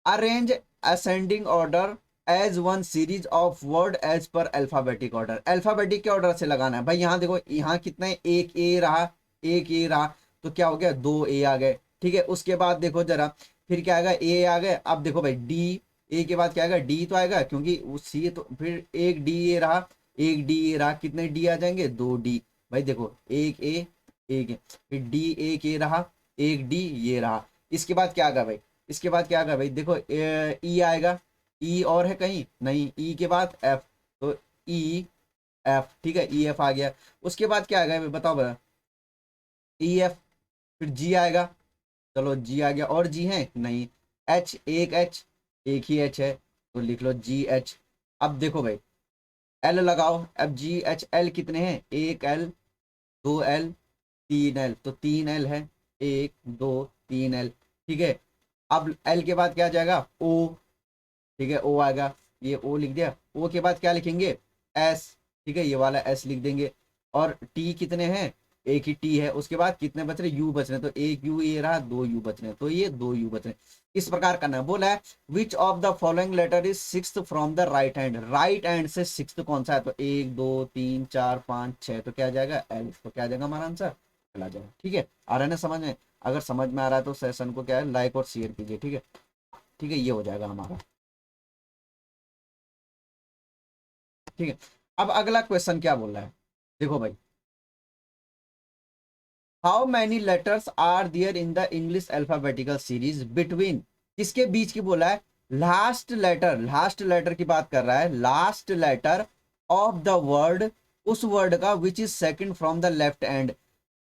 arrange ascending order as one series of word as per alphabetic order, alphabetic के ऑर्डर से लगाना है भाई। यहाँ देखो, यहाँ कितने, एक ए रहा, एक ए रहा, तो क्या हो गया, दो ए आ गए, ठीक है। उसके बाद देखो जरा, फिर क्या आएगा, ए आ गए। अब देखो भाई डी, ए के बाद क्या आएगा, डी तो आएगा, क्योंकि सी तो, फिर एक डी ए रहा, एक डी ए रहा, कितने डी आ जाएंगे, दो डी। भाई देखो एक ए, एक ए, फिर डी, एक ए रहा, एक डी ये रहा। इसके बाद क्या आ गया भाई, इसके बाद क्या आ गया भाई, देखो ई आएगा, ई और है कहीं नहीं, ई के बाद एफ, तो ई एफ, ठीक है, ई एफ आ गया। उसके बाद क्या आ गया भाई, बताओ बता, ई एफ, फिर जी आएगा, चलो जी आ गया, और जी है नहीं, एच, एक ही एच है, तो लिख लो जी एच। अब देखो भाई एल लगाओ, अब जी एच एल कितने हैं, एक एल, दो एल, तीन एल, तो तीन एल है, एक दो तीन एल, ठीक है। अब एल के बाद क्या आ जाएगा, ओ, ठीक है, ओ आएगा, ये ओ लिख दिया। ओ के बाद क्या लिखेंगे, एस, ठीक है, ये वाला एस लिख देंगे। और टी कितने हैं, एक ही टी है। उसके बाद कितने बच रहे, यू बच रहे, तो एक यू ये रहा, दो यू बच रहे, तो ये दो यू बच रहे। इस प्रकार करना है। बोला है which of the following letter is sixth from the right hand, right hand से सिक्स्थ कौन सा है, तो एक दो तीन चार पाँच छः, तो क्या आ जाएगा एल, तो क्या आ जाएगा हमारा आंसर, एल आ जाएगा। ठीक है, आ रहा है ना समझ में, अगर समझ में आ रहा है तो सेशन को क्या है, लाइक और शेयर कीजिए, ठीक है। ठीक है, ये हो जाएगा हमारा, ठीक है। अब अगला क्वेश्चन क्या बोल रहा है, देखो भाई, how many letters are there in the English alphabetical series between, किसके बीच की बोला है, लास्ट लेटर, लास्ट लेटर की बात कर रहा है, last letter of the word, उस वर्ड का which is second from the left end,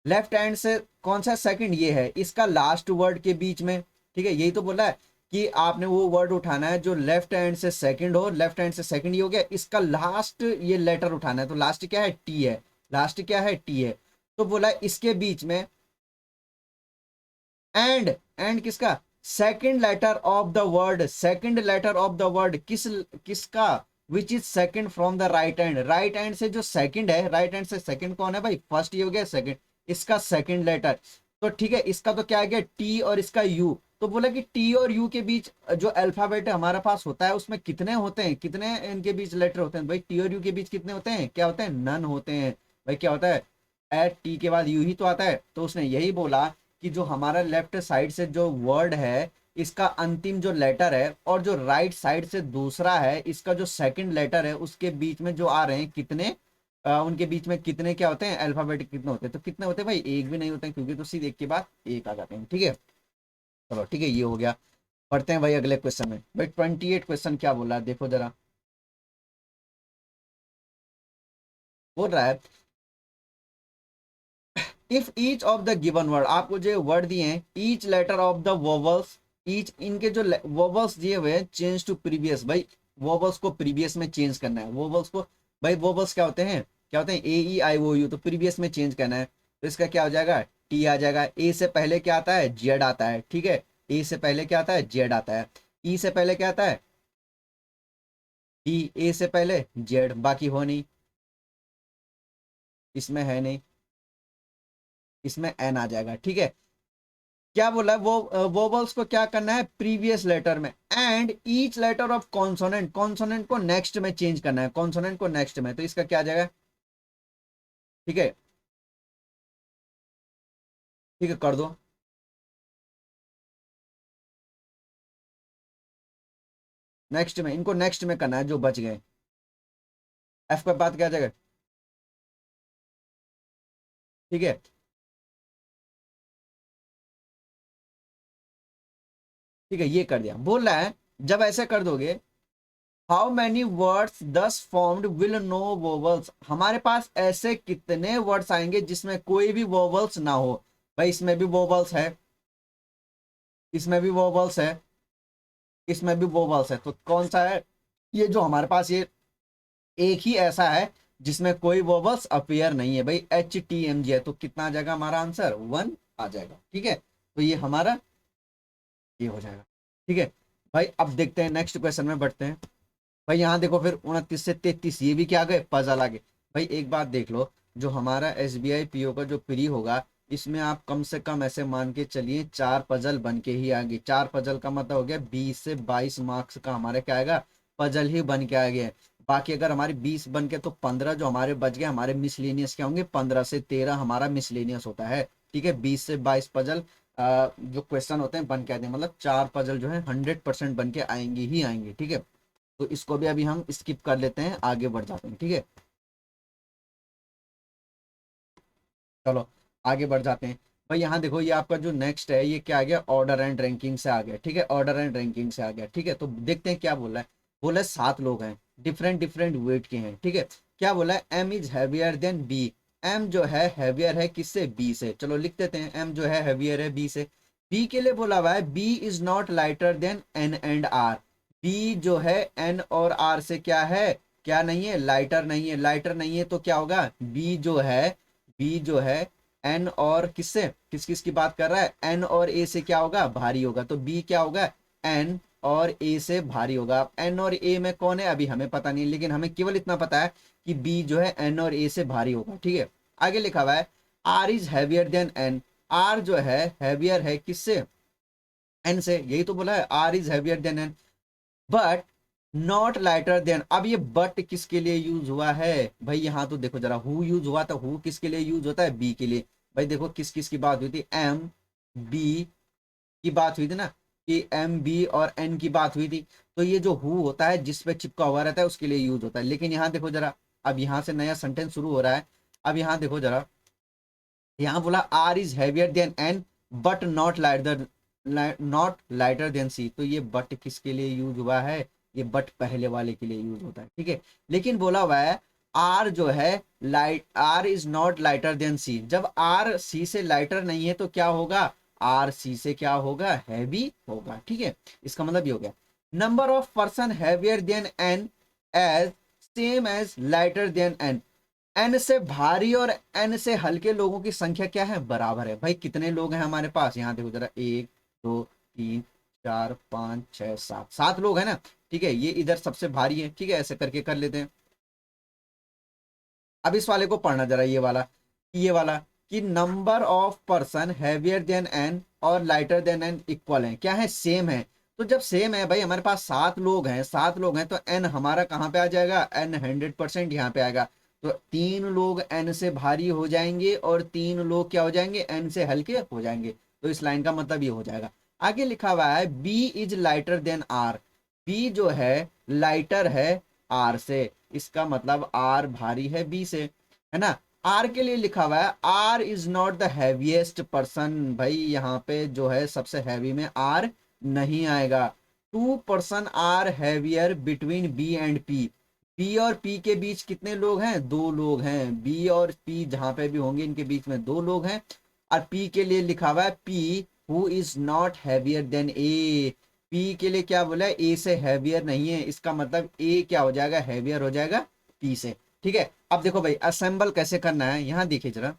left hand से कौन सा सेकंड, ये है, इसका लास्ट वर्ड के बीच में, ठीक है। यही तो बोला है कि आपने वो वर्ड उठाना है जो लेफ्ट हैंड से सेकंड हो, लेफ्ट हैंड से सेकंड ही हो गया, इसका लास्ट ये लेटर उठाना है, तो लास्ट क्या है, टी है, लास्ट क्या है, टी है। तो बोला इसके बीच में एंड, एंड किसका, second letter of the word, second letter of the word किसका, which is second from the right hand, right hand से जो सेकंड है, राइट हैंड से सेकंड कौन है भाई, फर्स्ट ये हो गया सेकंड, इसका सेकंड लेटर, तो ठीक है, इसका तो क्या आ गया टी और इसका यू। तो बोला कि टी और यू के बीच जो अल्फाबेट हमारे पास होता है उसमें कितने होते हैं, कितने इनके बीच लेटर होते हैं भाई, टी और यू के बीच कितने होते हैं, क्या होते हैं, नन होते हैं। भाई क्या होता है, एट टी के बाद यू ही तो आता है, तो उसने यही बोला कि जो हमारा लेफ्ट साइड से जो वर्ड है इसका अंतिम जो लेटर है, और जो राइट साइड से दूसरा है इसका जो सेकंड लेटर है, उसके बीच में जो आ रहे हैं कितने, उनके बीच में कितने क्या होते हैं, अल्फाबेटिक कितने होते हैं, तो कितने होते हैं भाई, एक भी नहीं होते हैं, क्योंकि तो सीधे एक के बाद एक आ जाते हैं, ठीक है। चलो ठीक है, ये हो गया। पढ़ते हैं भाई अगले क्वेश्चन में। भाई 28 क्वेश्चन क्या बोल रहा है, देखो जरा, बोल रहा है if each of the given word, आपको जो वर्ड दिए हैं, each letter of the vowels, each इनके जो वोवल्स दिए हुए हैं चेंज टू प्रीवियस, भाई वोवल्स को प्रीवियस में चेंज करना है, वोवल्स को, भाई वोवल्स क्या होते हैं, क्या होते हैं, ए ई आई ओ यू, तो प्रीवियस में चेंज करना है, तो इसका क्या हो जाएगा, टी आ जाएगा। ए से पहले क्या आता है, जेड आता है, ठीक है, ए से पहले क्या आता है, जेड आता है। ई से पहले क्या आता है, डी, ए से पहले जेड, बाकी हो नहीं, इसमें है नहीं, इसमें एन आ जाएगा, ठीक है। क्या बोला है, वो वोवल्स को क्या करना है, प्रीवियस लेटर में, and each letter of consonant, consonant को नेक्स्ट में चेंज करना है, कॉन्सोनेंट को नेक्स्ट में, तो इसका क्या आ जाएगा, ठीक है, ठीक है कर दो, नेक्स्ट में, इनको नेक्स्ट में करना है जो बच गए। एफ के बाद क्या आ जाएगा, ठीक है, ठीक है, ये कर दिया। बोल रहा है जब ऐसे कर दोगे, how many words thus formed will no vowels, हमारे पास ऐसे कितने वर्ड्स आएंगे जिसमें कोई भी वोवल्स ना हो। भाई इसमें भी वोवल्स है, इसमें भी वोवल्स है, इसमें भी वोवल्स है, तो कौन सा है? ये जो हमारे पास ये एक ही ऐसा है जिसमें कोई वोवल्स अपीयर नहीं है भाई, HTMG है, तो कितना आ जाएगा हमारा आंसर? 1 आ जाएगा। ठीक है, तो ये हमारा ये हो जाएगा। ठीक है भाई, अब देखते हैं नेक्स्ट क्वेश्चन में बढ़ते हैं। भाई यहाँ देखो फिर 29 से 33 ये भी क्या आ गए? पजल आ गए। भाई एक बात देख लो, जो हमारा SBI PO का जो प्री होगा, इसमें आप कम से कम ऐसे मान के चलिए 4 पजल बन के ही आएंगे। 4 पजल का मतलब हो गया 20 से 22 मार्क्स का हमारे क्या आएगा? पजल ही बन के आ गए। बाकी अगर हमारे 20 बन के तो 15 जो हमारे बच गए हमारे मिसलेनियस क्या होंगे? 15 से 13 हमारा मिसलेनियस होता है। ठीक है, 20 से 22 पजल जो क्वेश्चन होते हैं बन के आते हैं, मतलब 4 पजल जो है 100% बन के आएंगे ही आएंगे। ठीक है, तो इसको भी अभी हम स्किप कर लेते हैं, आगे बढ़ जाते हैं। ठीक है, चलो आगे बढ़ जाते हैं। भाई यहाँ देखो, ये आपका जो नेक्स्ट है ये क्या आ गया? ऑर्डर एंड रैंकिंग से आ गया। ठीक है, ऑर्डर एंड रैंकिंग से आ गया। ठीक है, तो देखते हैं क्या बोला है। बोला है 7 लोग हैं, डिफरेंट डिफरेंट वेट के हैं। ठीक है, क्या बोला है? M is heavier than B. M जो है हैवियर है किससे? बी से। चलो लिख देते हैं, एम जो है हैवियर है बी से। बी के लिए बोला हुआ है B is not lighter than N and R. B जो है एन और आर से क्या है? क्या नहीं है? लाइटर नहीं है। लाइटर नहीं है तो क्या होगा? बी जो है एन और किससे, किस किस की बात कर रहा है? एन और ए से क्या होगा? भारी होगा। तो बी क्या होगा? एन और ए से भारी होगा। अब एन और ए में कौन है अभी हमें पता नहीं, लेकिन हमें केवल इतना पता है कि बी जो है एन और ए से भारी होगा। ठीक है, आगे लिखा हुआ है R is heavier than N. R जो है हैवियर है किससे? एन से। यही तो बोला है, R is heavier than N, but not lighter than. अब ये बट किसके लिए यूज हुआ है? भाई यहाँ तो देखो जरा, हु यूज हुआ था। हु किसके लिए यूज होता है? बी के लिए। भाई देखो किस किस की बात हुई थी? एम बी की बात हुई थी ना, कि एम बी और एन की बात हुई थी। तो ये जो हु होता है जिस पे चिपका हुआ रहता है उसके लिए यूज होता है। लेकिन यहाँ देखो जरा, अब यहाँ से नया सेंटेंस शुरू हो रहा है। अब यहाँ देखो जरा, यहाँ बोला R is heavier than N but not lighter than C. तो ये बट किसके लिए यूज हुआ है? ये बट पहले वाले के लिए यूज होता है। ठीक है, लेकिन बोला हुआ है आर जो है R is not lighter than C. जब आर सी से लाइटर नहीं है तो क्या होगा? आर सी से क्या होगा? हैवी होगा। ठीक है, इसका मतलब ये हो गया number of person heavier than N as same as lighter than N. N से भारी और एन से हल्के लोगों की संख्या क्या है? बराबर है। भाई कितने लोग हैं हमारे पास? यहाँ देखो जरा, 1 2 3 4 5 6 7, 7 लोग हैं ना। ठीक है, ये इधर सबसे भारी है। ठीक है, ऐसे करके कर लेते हैं। अब इस वाले को पढ़ना जरा, ये वाला कि number of person heavier than N और लाइटर देन एन इक्वल है। क्या है? सेम है। तो जब सेम है भाई, हमारे पास 7 लोग हैं, 7 लोग हैं, तो एन हमारा कहाँ पे आ जाएगा? एन 100% यहाँ पे आएगा। तो 3 लोग एन से भारी हो जाएंगे और 3 लोग क्या हो जाएंगे? एन से हल्के हो जाएंगे। तो इस लाइन का मतलब ये हो जाएगा। आगे लिखा हुआ है B is lighter than R. B जो है लाइटर है आर से, इसका मतलब आर भारी है बी से, है ना। आर के लिए लिखा हुआ है R is not the heaviest person. भाई यहाँ पे जो है सबसे हैवी में आर नहीं आएगा। 2 person are heavier between B and P. B और पी के बीच कितने लोग हैं? 2 लोग हैं। बी और पी जहां पे भी होंगे इनके बीच में 2 लोग हैं। और पी के लिए लिखा हुआ है P who is not heavier than A. P के लिए क्या बोला है? ए से हैवियर नहीं है, इसका मतलब ए क्या हो जाएगा? हैवियर हो जाएगा पी से। ठीक है, अब देखो भाई असेंबल कैसे करना है, यहाँ देखिए जरा।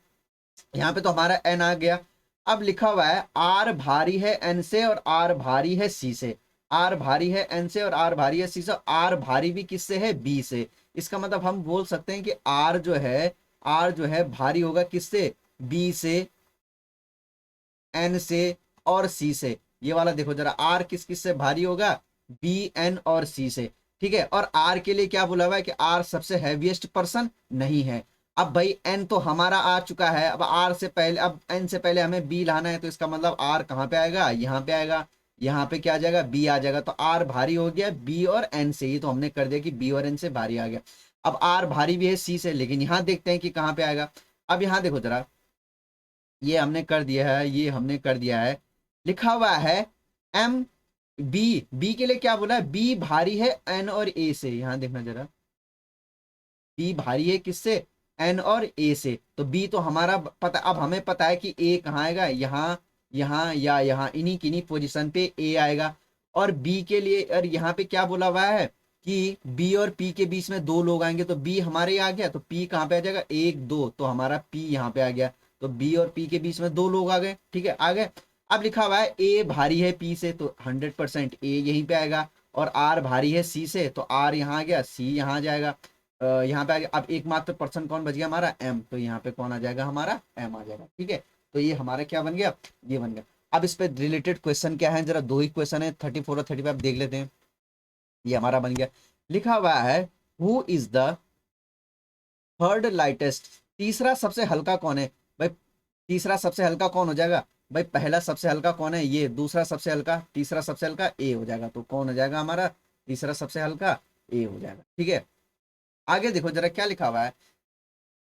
यहाँ पे तो हमारा एन आ गया। अब लिखा हुआ है आर भारी है एन से और आर भारी है सी से। आर भारी है एन से और आर भारी है सी से। आर भारी भी किससे है? बी से। इसका मतलब हम बोल सकते हैं कि आर जो है भारी होगा किससे? बी से, एन से और सी से। ये वाला देखो जरा, आर किस किस से भारी होगा? बी एन और सी से। ठीक है, और आर के लिए क्या बोला हुआ है कि आर सबसे हैवीएस्ट पर्सन नहीं है। अब भाई एन तो हमारा आ चुका है, अब आर से पहले, अब एन से पहले हमें बी लाना है, तो इसका मतलब आर कहाँ पे आएगा? यहाँ पे आएगा। यहाँ पे क्या आ जाएगा? बी आ जाएगा। तो आर भारी हो गया बी और एन से। ये तो हमने कर दिया कि बी और एन से भारी आ गया। अब आर भारी भी है सी से, लेकिन यहाँ देखते हैं कि कहाँ पे आएगा। अब यहाँ देखो जरा, ये हमने कर दिया है, ये हमने कर दिया है। लिखा हुआ है एम बी। बी के लिए क्या बोला है? बी भारी है एन और ए से। यहां देखना जरा, बी भारी है किससे? एन और ए से, तो बी तो हमारा पता, अब हमें पता है कि ए कहाँ आएगा, यहाँ, यहाँ या यहाँ, इन्हीं किन्हीं पोजीशन पे ए आएगा। और बी के लिए, और यहाँ पे क्या बोला हुआ है कि बी और पी के बीच में दो लोग आएंगे, तो बी हमारे आ गया, तो पी कहाँ पे आ जाएगा, एक दो, तो हमारा पी यहाँ पे आ गया। तो बी और पी के बीच में दो लोग आ गए, ठीक है, आ गए। अब लिखा हुआ है ए भारी है पी से, तो 100% ए यहीं पे आएगा। और आर भारी है सी से, तो आर यहाँ आ गया, सी यहाँ आ जाएगा, यहाँ पे आ गया। अब एकमात्र पर्सन कौन बच गया हमारा, एम, तो यहाँ पे कौन आ जाएगा हमारा, एम आ जाएगा, ठीक है। तो ये हमारा क्या बन गया, ये बन गया। अब इस पे रिलेटेड क्वेश्चन क्या है, जरा दो ही क्वेश्चन है, 34 और 35 देख लेते हैं। ये हमारा बन गया, लिखा हुआ है who is the third lightest, तीसरा सबसे हल्का कौन है भाई, तीसरा सबसे हल्का कौन हो जाएगा भाई, पहला सबसे हल्का कौन है ये, दूसरा सबसे हल्का, तीसरा सबसे हल्का ए हो जाएगा, तो कौन हो जाएगा हमारा तीसरा सबसे हल्का, ए हो जाएगा, ठीक है। आगे देखो जरा क्या लिखा हुआ है,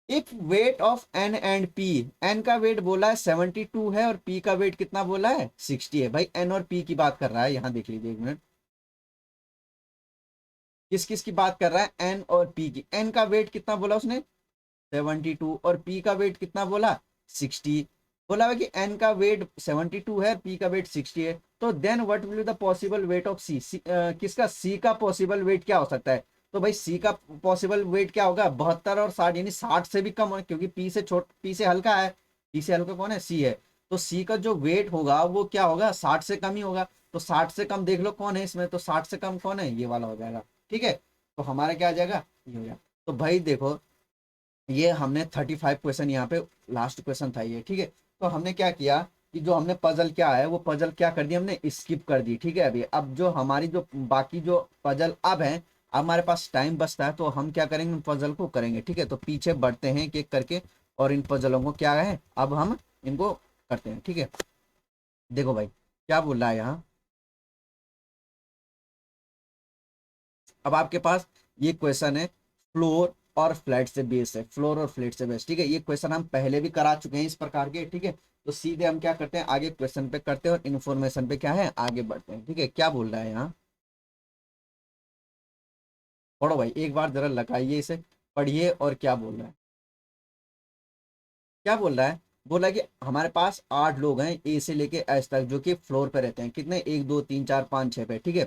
if weight of N and P, N का वेट बोला है 72 है और पी का वेट कितना बोला है 60 है। भाई एन और पी की बात कर रहा है, यहां देख लीजिए एक मिनट, किस किस की बात कर रहा है, एन और पी की। एन का वेट कितना बोला उसने 72, और पी का वेट कितना बोला 60। बोला है कि एन का वेट 72 है, पी का वेट 60 है, तो then what will be the possible weight of C, किसका, सी का पॉसिबल वेट क्या हो सकता है। तो भाई सी का पॉसिबल वेट क्या होगा 72 और 60, यानी 60 से भी कम है, क्योंकि पी से हल्का है, पी से हल्का कौन है, सी है। तो सी का जो वेट होगा वो क्या होगा 60 से कम ही होगा। तो 60 से कम देख लो कौन है इसमें, तो 60 से कम कौन है, ये वाला हो जाएगा, ठीक है। तो हमारा क्या आ जाएगा, ये हो जाएगा। तो भाई देखो ये हमने 35 क्वेश्चन, यहाँ पे लास्ट क्वेश्चन था ये, ठीक है। तो हमने क्या किया कि जो हमने पजल क्या है वो पजल क्या कर दी, हमने स्किप कर दी, ठीक है। अभी अब जो हमारी जो बाकी जो पजल अब है, अब हमारे पास टाइम बचता है, तो हम क्या करेंगे उन पजल को करेंगे, ठीक है। तो पीछे बढ़ते हैं एक एक करके, और इन पजलों को क्या है अब हम इनको करते हैं, ठीक है। देखो भाई क्या बोल रहा है यहाँ, अब आपके पास ये क्वेश्चन है फ्लोर और फ्लैट से बेस है, फ्लोर और फ्लैट से बेस, ठीक है। ये क्वेश्चन हम पहले भी करा चुके हैं इस प्रकार के, ठीक है। तो सीधे हम क्या करते हैं आगे क्वेश्चन पे करते हैं और इन्फॉर्मेशन पे क्या है आगे बढ़ते हैं, ठीक है। क्या बोल रहा है यहाँ, पढ़ो भाई एक बार जरा लगाइए इसे, पढ़िए और क्या बोल रहा है, क्या बोल रहा है। बोला कि हमारे पास 8 लोग हैं ए से लेके एच तक, जो कि फ्लोर पे रहते हैं, कितने 1 2 3 4 5 6 पे, ठीक है।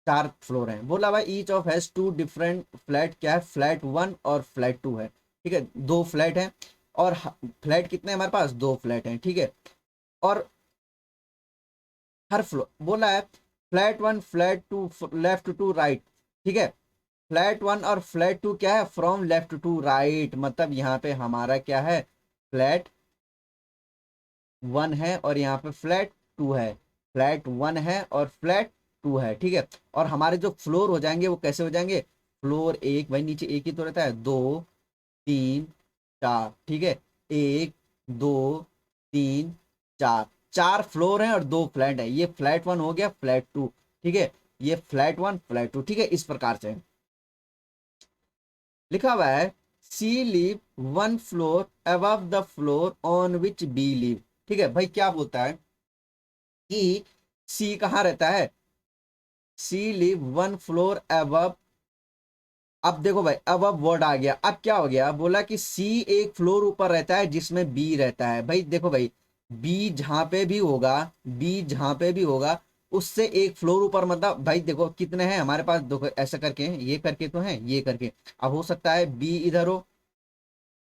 4 फ्लोर हैं। बोला भाई each of has 2 different flat, क्या है फ्लैट 1 और फ्लैट 2 है, ठीक है। 2 फ्लैट हैं, और फ्लैट कितने हमारे पास 2 फ्लैट हैं, ठीक है। और हर फ्लोर बोला है flat 1 flat 2 left to right, ठीक है। फ्लैट 1 और फ्लैट 2 क्या है फ्रॉम लेफ्ट टू राइट, मतलब यहाँ पे हमारा क्या है फ्लैट 1 है और यहाँ पे फ्लैट 2 है, फ्लैट 1 है और फ्लैट 2 है, ठीक है। और हमारे जो फ्लोर हो जाएंगे वो कैसे हो जाएंगे, फ्लोर एक, भाई नीचे एक ही तो रहता है, 2 3 4, ठीक है। 1 2 3 4, 4 फ्लोर हैं और 2 फ्लैट है, ये फ्लैट 1 हो गया फ्लैट 2, ठीक है। ये फ्लैट 1 फ्लैट 2, ठीक है, इस प्रकार से लिखा हुआ है C live 1 floor above the floor on which B live, ठीक है। भाई क्या बोलता है कि सी कहाँ रहता है, सी लिव 1 फ्लोर अबव। अब देखो भाई अबव वर्ड आ गया, अब क्या हो गया, बोला कि सी एक फ्लोर ऊपर रहता है जिसमें बी रहता है। भाई देखो भाई बी जहां पे भी होगा, बी जहां पे भी होगा उससे एक फ्लोर ऊपर, मतलब भाई देखो कितने हैं हमारे पास, देखो ऐसा करके हैं, ये करके तो है, ये करके, अब हो सकता है बी इधर हो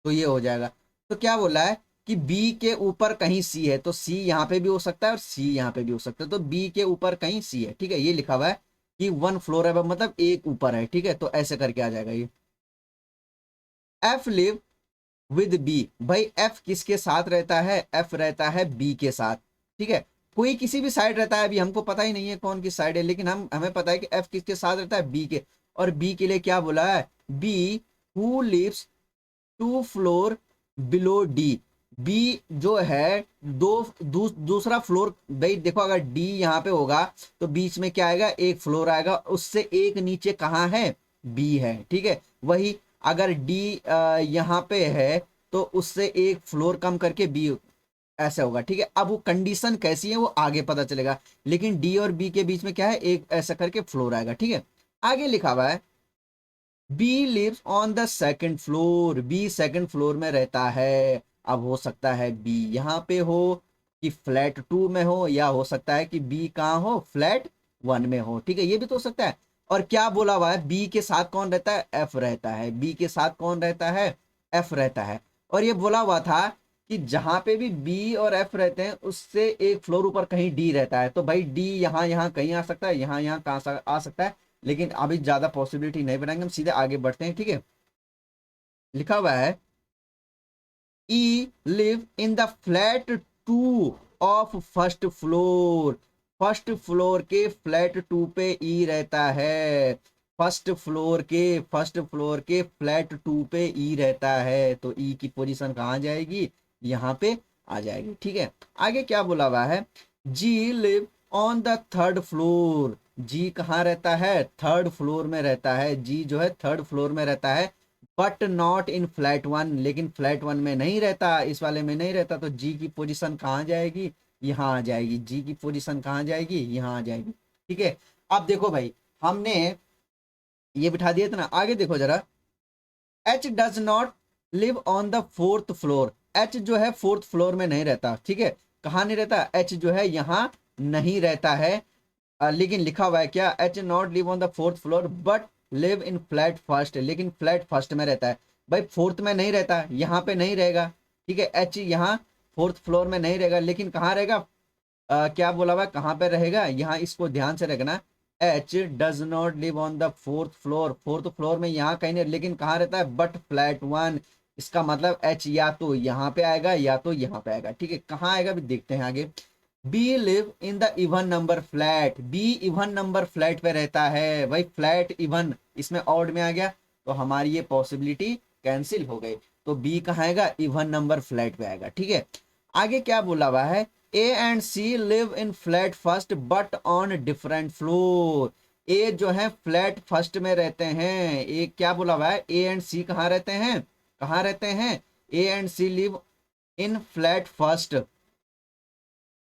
तो ये हो जाएगा। तो क्या बोला है कि बी के ऊपर कहीं सी है, तो सी यहाँ पे भी हो सकता है और सी यहाँ पे भी हो सकता है, तो बी के ऊपर कहीं सी है, ठीक है। ये लिखा हुआ है कि 1 फ्लोर है मतलब एक ऊपर है, ठीक है। तो ऐसे करके आ जाएगा ये। एफ लिव विद बी, भाई एफ किसके साथ रहता है, एफ रहता है बी के साथ, ठीक है। कोई किसी भी साइड रहता है, अभी हमको पता ही नहीं है कौन किस साइड है, लेकिन हमें पता है कि एफ किसके साथ रहता है, बी के। और बी के लिए क्या बोला है, B who lives 2 floor below D, B जो है दूसरा फ्लोर, भाई देखो अगर डी यहाँ पे होगा तो बीच में क्या आएगा एक फ्लोर आएगा, उससे एक नीचे कहाँ है बी है, ठीक है। वही अगर डी यहाँ पे है तो उससे एक फ्लोर कम करके बी ऐसे होगा, ठीक है। अब वो कंडीशन कैसी है वो आगे पता चलेगा, लेकिन डी और बी के बीच में क्या है एक ऐसा करके फ्लोर आएगा, ठीक है। आगे लिखा हुआ है B lives on the second floor, B second floor में रहता है। अब हो सकता है बी यहाँ पे हो कि फ्लैट 2 में हो, या हो सकता है कि बी कहाँ हो, फ्लैट 1 में हो। ठीक है, ये भी तो हो सकता है। और क्या बोला हुआ है, बी के साथ कौन रहता है, एफ रहता है। बी के साथ कौन रहता है, एफ रहता है। और ये बोला हुआ था कि जहां पे भी बी और एफ रहते हैं उससे एक फ्लोर ऊपर कहीं डी रहता है। तो भाई डी यहाँ यहाँ कहीं आ सकता है, यहाँ यहाँ कहाँ आ सकता है, लेकिन अभी ज्यादा पॉसिबिलिटी नहीं बनाएंगे, हम सीधे आगे बढ़ते हैं। ठीक है, लिखा हुआ है E live in the flat 2 of first floor. First floor के फ्लैट 2 पे ई रहता है। फर्स्ट फ्लोर के फ्लैट 2 पे ई रहता है। तो ई की पोजीशन कहाँ जाएगी, यहाँ पे आ जाएगी। ठीक है, आगे क्या बोला हुआ है, G live on the third floor. G कहाँ रहता है, थर्ड फ्लोर में रहता है। जी जो है थर्ड फ्लोर में रहता है, बट नॉट इन फ्लैट 1, लेकिन फ्लैट 1 में नहीं रहता, इस वाले में नहीं रहता। तो जी की पोजीशन कहाँ जाएगी, यहाँ आ जाएगी। जी की पोजीशन कहाँ जाएगी, यहाँ आ जाएगी। ठीक है, अब देखो भाई, हमने ये बिठा दिया था ना, आगे देखो जरा। H does not live on the fourth floor. H जो है फोर्थ फ्लोर में नहीं रहता। ठीक है, कहाँ नहीं रहता, एच जो है यहाँ नहीं रहता है। लेकिन लिखा हुआ है क्या, H not live on the fourth floor but live in flat first, लेकिन फ्लैट फर्स्ट में रहता है। भाई फोर्थ में नहीं रहता, यहाँ पे नहीं रहेगा। ठीक है, एच यहाँ फोर्थ फ्लोर में नहीं रहेगा, लेकिन कहाँ रहेगा, क्या बोला हुआ है, कहाँ पे रहेगा, यहाँ इसको ध्यान से रखना। H does not live on the fourth floor, fourth floor में यहाँ कहीं नहीं, लेकिन कहाँ रहता है, बट फ्लैट 1। इसका मतलब एच या तो यहाँ पे आएगा या तो यहाँ पे आएगा। ठीक है, कहाँ आएगा भी देखते हैं आगे। B live in the even number flat. B even number flat पे रहता है। भाई फ्लैट इवन, इसमें ऑड में आ गया, तो हमारी ये पॉसिबिलिटी कैंसिल हो गई। तो बी कहाँ आएगा, इवन नंबर फ्लैट पे आएगा। ठीक है, आगे क्या बोला हुआ है, A and C live in flat first but on different floor. A जो है फ्लैट फर्स्ट में रहते हैं। ए क्या बोला हुआ है, ए एंड सी कहाँ रहते हैं, कहाँ रहते हैं, A and C live in flat first.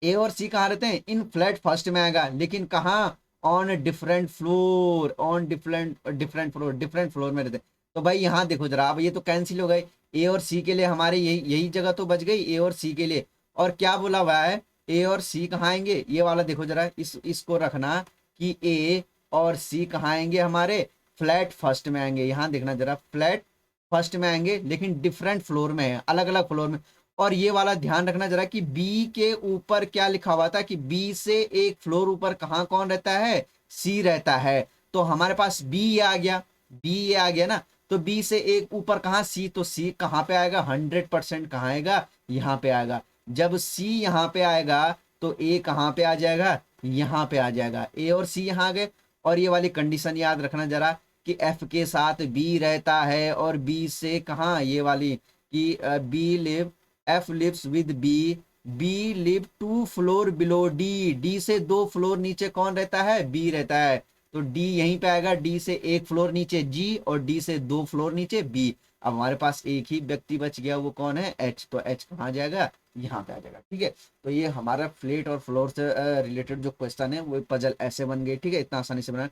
A और सी कहाँ रहते हैं, इन फ्लैट फर्स्ट में आएगा, लेकिन कहाँ, on different floor, on different different floor, different floor में रहते हैं। तो भाई यहाँ देखो जरा, अब ये तो कैंसिल हो गए। ए और सी के लिए हमारे यही यही जगह तो बच गई, ए और सी के लिए। और क्या बोला हुआ है, ए और सी कहाँ आएंगे, ये वाला देखो जरा, इसको रखना कि ए और सी कहाँ आएंगे, हमारे फ्लैट फर्स्ट में आएंगे। यहाँ देखना जरा, फ्लैट फर्स्ट में आएंगे, लेकिन डिफरेंट फ्लोर में है, अलग अलग फ्लोर में। और ये वाला ध्यान रखना जरा कि बी के ऊपर क्या लिखा हुआ था, कि बी से एक फ्लोर ऊपर कहाँ कौन रहता है, सी रहता है। तो हमारे पास बी आ गया, बी ये आ गया ना। तो बी से एक ऊपर कहाँ, सी, तो सी कहाँ पे आएगा, 100% कहाँ आएगा, यहाँ पे आएगा। जब सी यहाँ पे आएगा तो ए कहाँ पे आ जाएगा, यहाँ पे आ जाएगा। ए और सी यहाँ आ गए। और ये वाली कंडीशन याद रखना जरा, कि एफ के साथ बी रहता है, और बी से कहाँ, ये वाली कि B live, F lives with B, B live 2 floor below D. D से 2 फ्लोर नीचे कौन रहता है, बी रहता है। तो डी यहीं पे आएगा, डी से 1 फ्लोर नीचे जी, और डी से 2 फ्लोर नीचे बी। अब हमारे पास एक ही व्यक्ति बच गया, वो कौन है, एच। तो एच कहाँ जाएगा, यहाँ पे आ जाएगा। ठीक है, तो ये हमारा फ्लैट और फ्लोर से रिलेटेड जो क्वेश्चन है, वो पजल ऐसे बन गए। ठीक है, इतना आसानी से बना।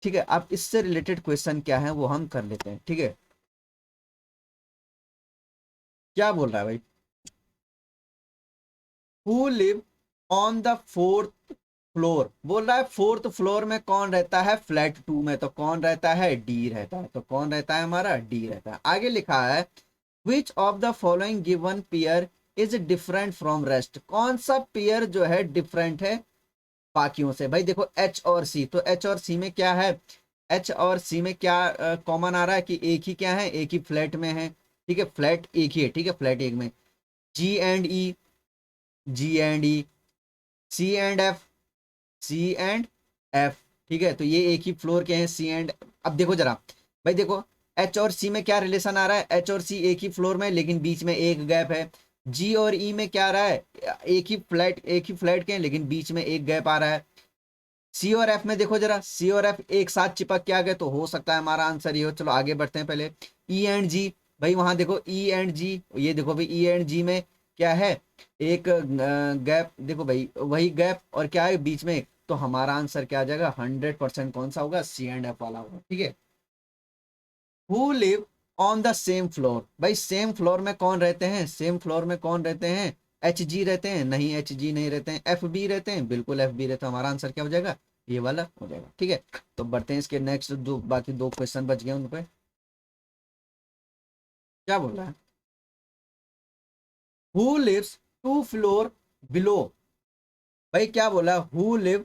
ठीक है, अब इससे रिलेटेड क्वेश्चन क्या है वो हम कर लेते हैं। ठीक है, क्या बोल रहा है भाई, who live on the fourth floor. बोल रहा है फोर्थ फ्लोर में कौन रहता है, फ्लैट 2 में। तो कौन रहता है, डी रहता है। तो कौन रहता है, हमारा डी रहता है। आगे लिखा है, which of the following given pair is different from rest. कौन सा पेयर जो है डिफरेंट है बाकियों से। भाई देखो एच और सी, तो एच और सी में क्या है, एच और सी में क्या कॉमन आ रहा है, कि एक ही क्या है, एक ही फ्लैट में है। ठीक है, फ्लैट एक ही है। ठीक है, फ्लैट एक में। G and E, G and E, C and F, C and F. ठीक है, तो ये एक ही फ्लोर के हैं, सी एंड। अब देखो जरा, भाई देखो एच और सी में क्या रिलेशन आ रहा है, एच और सी एक ही फ्लोर में, लेकिन बीच में एक गैप है। जी और ई में क्या आ रहा है, एक ही फ्लैट के हैं, लेकिन बीच में एक गैप आ रहा है। सी और एफ में देखो जरा, सी और एफ एक साथ चिपक के आ गए, तो हो सकता है हमारा आंसर ये हो। चलो आगे बढ़ते हैं। पहले ई एंड जी, भाई वहां देखो ई एंड जी, ये देखो भाई ई एंड जी में क्या है, एक गैप। देखो भाई वही गैप, और क्या है बीच में। तो हमारा आंसर क्या आ जाएगा, 100% कौन सा होगा, सी एंड एफ वाला होगा। ठीक है, who live on the same floor. भाई सेम फ्लोर में कौन रहते हैं, सेम फ्लोर में कौन रहते हैं, एच जी रहते हैं, नहीं एच जी नहीं रहते हैं, एफ बी रहते हैं, बिल्कुल एफ बी रहते हैं। हमारा आंसर क्या हो जाएगा, ये वाला हो जाएगा। ठीक है, तो बढ़ते हैं इसके नेक्स्ट, दो बाकी दो क्वेश्चन बच गए उन पे। क्या बोल रहा है, who lives two floor below. भाई क्या बोला, who live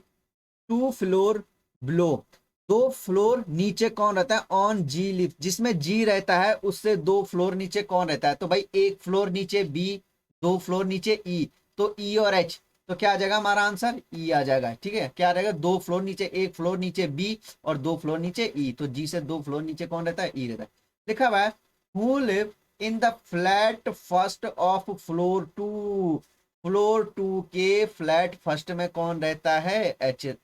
two floor below, दो फ्लोर नीचे कौन रहता है, ऑन जी लिव, जिसमें जी रहता है उससे दो फ्लोर नीचे कौन रहता है, तो भाई एक फ्लोर नीचे बी, दो फ्लोर नीचे ई, तो ई और एच, तो क्या आ जाएगा हमारा आंसर, ई आ जाएगा। ठीक है, क्या आ जाएगा, दो फ्लोर नीचे, एक फ्लोर नीचे बी और दो फ्लोर नीचे ई, तो जी से दो फ्लोर नीचे कौन रहता है, ई रहता है। लिखा हुआ है who live in the flat first of floor two, floor two के फ्लैट फर्स्ट में कौन रहता है, एच। एक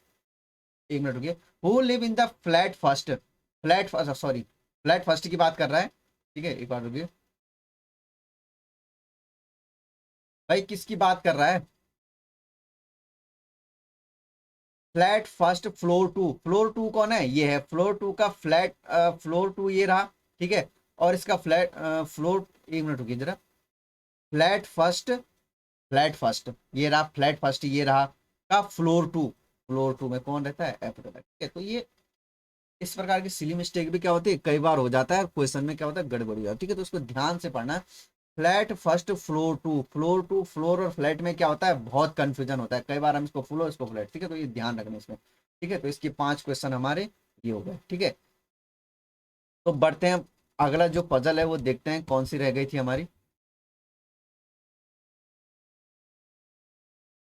मिनट रुकिए, who live in the flat first, flat first, sorry flat first की बात कर रहा है। ठीक है, एक बार रुकिए, भाई किसकी बात कर रहा है, flat first floor two, floor two कौन है, ये है फ्लोर टू का फ्लैट, फ्लोर टू ये रहा। ठीक है, और इसका फ्लैट फ्लोर, एक मिनट रुकिए जरा, फ्लैट फर्स्ट, फ्लैट फर्स्ट ये रहा, फ्लैट फर्स्ट ये रहा का फ्लोर टू, फ्लोर टू में कौन रहता है, एफ रहता है। ठीक है, तो ये इस प्रकार की सिली मिस्टेक भी क्या होती है, कई बार हो जाता है क्वेश्चन में, क्या होता है गड़बड़ी हो जाती है। ठीक है, तो उसको ध्यान से पढ़ना। Flat first floor two, floor two, floor और फ्लैट में क्या होता है, बहुत कंफ्यूजन होता है, कई बार हम इसको फ्लोर इसको फ्लैट। ठीक है, तो ये ध्यान रखना इसमें। ठीक है, तो इसके 5 क्वेश्चन हमारे ये हो गए। ठीक है, तो बढ़ते हैं, अगला जो पजल है वो देखते हैं कौन सी रह गई थी हमारी।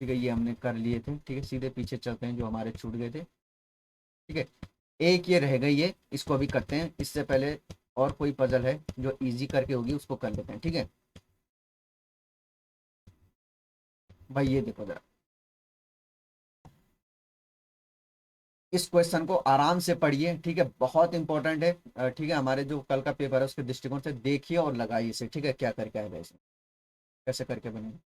ठीक है, ये हमने कर लिए थे। ठीक है, सीधे पीछे चलते हैं जो हमारे छूट गए थे। ठीक है, एक ये रह गई है, इसको अभी करते हैं, इससे पहले और कोई पजल है जो इजी करके होगी उसको कर लेते हैं। ठीक है भाई, ये देखो जरा, इस क्वेश्चन को आराम से पढ़िए। ठीक है, बहुत इंपॉर्टेंट है। ठीक है, हमारे जो कल का पेपर है उसके दृष्टिकोण से देखिए और लगाइए इसे। ठीक है, क्या करके आएगा इसे, कैसे करके बनेगा।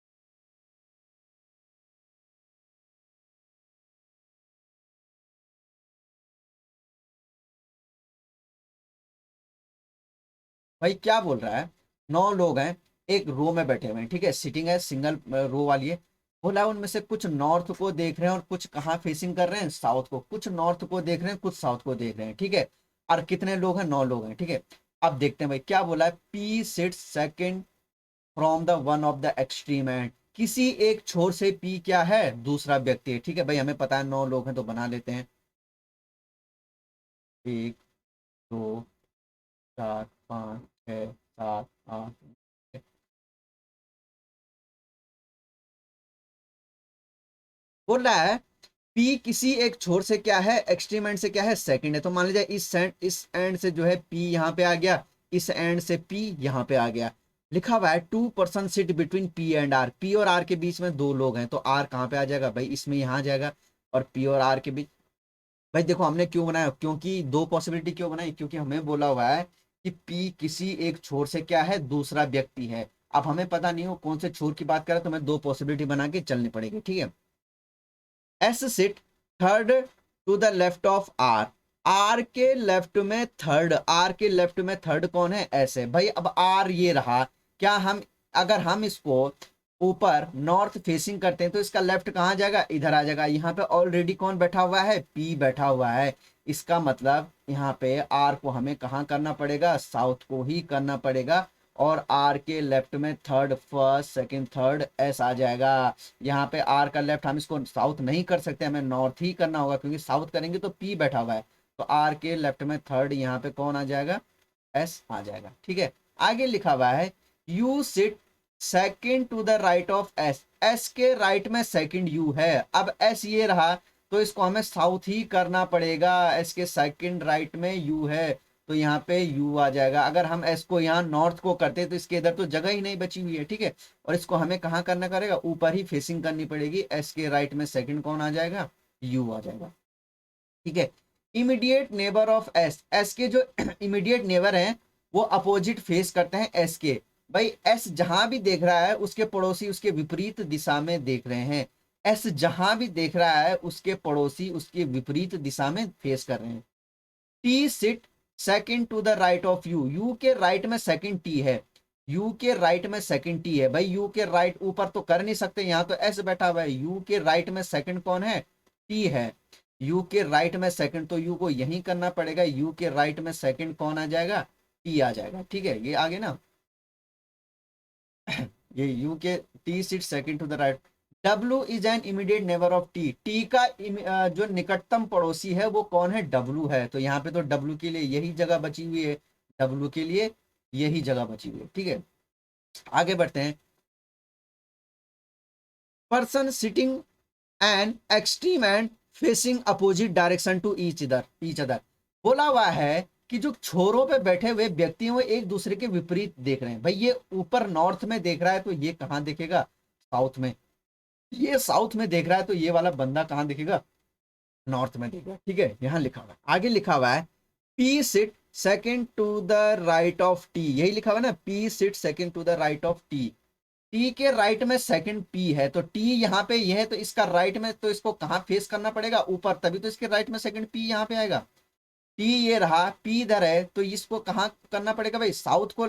भाई क्या बोल रहा है, 9 लोग हैं, एक रो में बैठे हुए हैं। ठीक है, सिटिंग है, सिंगल रो वाली है। बोला उनमें से कुछ नॉर्थ को देख रहे हैं और कुछ कहाँ फेसिंग कर रहे हैं, साउथ को, कुछ नॉर्थ को देख रहे हैं, कुछ साउथ को देख रहे हैं। ठीक है, और कितने लोग हैं, 9 लोग हैं। ठीक है, अब देखते हैं भाई क्या बोला है, P sits second from the one of the extreme end, किसी एक छोर से पी क्या है, दूसरा व्यक्ति है। ठीक है भाई, हमें पता है 9 लोग हैं तो बना लेते हैं, 1 2 4 5 6 7 8। बोल रहा है पी किसी एक छोर से क्या है, एक्सट्रीम एंड से क्या है, सेकंड है। तो मान लीजिए इस एंड से जो है पी यहाँ पे आ गया, इस एंड से पी यहाँ पे आ गया। लिखा हुआ है 2 person sit between P and R, P और आर के बीच में 2 लोग हैं, तो आर कहाँ पे आ जाएगा भाई, इसमें यहाँ आ जाएगा। और पी और आर के बीच, भाई देखो हमने क्यों बनाया, क्योंकि दो पॉसिबिलिटी क्यों बनाई, क्योंकि हमें बोला हुआ है कि पी किसी एक छोर से क्या है, दूसरा व्यक्ति है। अब हमें पता नहीं हो कौन से छोर की बात करें, तो हमें दो पॉसिबिलिटी बना के चलनी पड़ेगी। ठीक है, S sit third to the left of R, R के लेफ्ट में थर्ड, आर के लेफ्ट में थर्ड कौन है, ऐसे भाई। अब आर ये रहा, क्या हम, अगर हम इसको ऊपर नॉर्थ फेसिंग करते हैं तो इसका लेफ्ट कहाँ जाएगा, इधर आ जाएगा। यहाँ पे ऑलरेडी कौन बैठा हुआ है, पी बैठा हुआ है। इसका मतलब यहाँ पे आर को हमें कहाँ करना पड़ेगा, साउथ को ही करना पड़ेगा। और आर के लेफ्ट में third, first second third S आ जाएगा। यहाँ पे आर का लेफ्ट, हम इसको साउथ नहीं कर सकते, हमें नॉर्थ ही करना होगा, क्योंकि साउथ करेंगे तो पी बैठा हुआ है। तो आर के लेफ्ट में थर्ड, यहाँ पे कौन आ जाएगा, एस आ जाएगा। ठीक है, आगे लिखा हुआ है U sit second to the right of S, S के राइट में सेकंड यू है। अब एस ये रहा, तो इसको हमें साउथ ही करना पड़ेगा, एस के सेकंड राइट में यू है, तो यहाँ पे यू आ जाएगा। अगर हम एस को यहाँ नॉर्थ को करते तो इसके इधर तो जगह ही नहीं बची हुई है। ठीक है, और इसको हमें कहाँ करना पड़ेगा, ऊपर ही फेसिंग करनी पड़ेगी। एस के राइट में सेकंड कौन आ जाएगा, यू आ जाएगा। ठीक है, immediate neighbour of S, S के जो इमीडिएट नेबर हैं वो अपोजिट फेस करते हैं एस के। भाई एस जहां भी देख रहा है उसके पड़ोसी उसके विपरीत दिशा में देख रहे हैं, एस जहां भी देख रहा है उसके पड़ोसी उसके विपरीत दिशा में फेस कर रहे हैं। T sit second to the right of U, U के राइट में सेकंड टी है, यू के राइट में सेकंड टी है। भाई यू के राइट ऊपर तो कर नहीं सकते, यहाँ तो एस बैठा हुआ है, यू के राइट में सेकंड कौन है, टी है। यू के राइट में सेकंड, तो यू को यही करना पड़ेगा, यू के राइट में सेकंड कौन आ जाएगा, टी आ जाएगा। ठीक है, ये आगे ना ये यू के T sit second to the right. W is an immediate neighbour of T, T का जो निकटतम पड़ोसी है वो कौन है, डब्ल्यू है। तो यहाँ पे तो डब्ल्यू के लिए यही जगह बची हुई है, डब्ल्यू के लिए यही जगह बची हुई है। ठीक है, आगे बढ़ते हैं। Person sitting an extreme end facing opposite direction to each other, बोला हुआ है कि जो छोरों पे बैठे हुए व्यक्ति हैं वो एक दूसरे के विपरीत देख रहे हैं। भाई ये ऊपर नॉर्थ में देख रहा है तो ये कहाँ देखेगा, साउथ में। ये साउथ में देख रहा है तो ये वाला बंदा कहाँ दिखेगा, नॉर्थ में दिखेगा। ठीक है, यहाँ लिखा हुआ है, आगे लिखा हुआ है P sit second to the right of T, यही लिखा हुआ है ना, P sit second to the right of T. T के राइट में सेकंड पी है, तो टी यहाँ पे ये है तो इसका राइट में, तो इसको कहाँ फेस करना पड़ेगा, ऊपर, तभी तो इसके राइट में सेकंड पी यहाँ पे आएगा। टी ये रहा, पी इधर है तो इसको कहाँ करना पड़ेगा भाई, साउथ को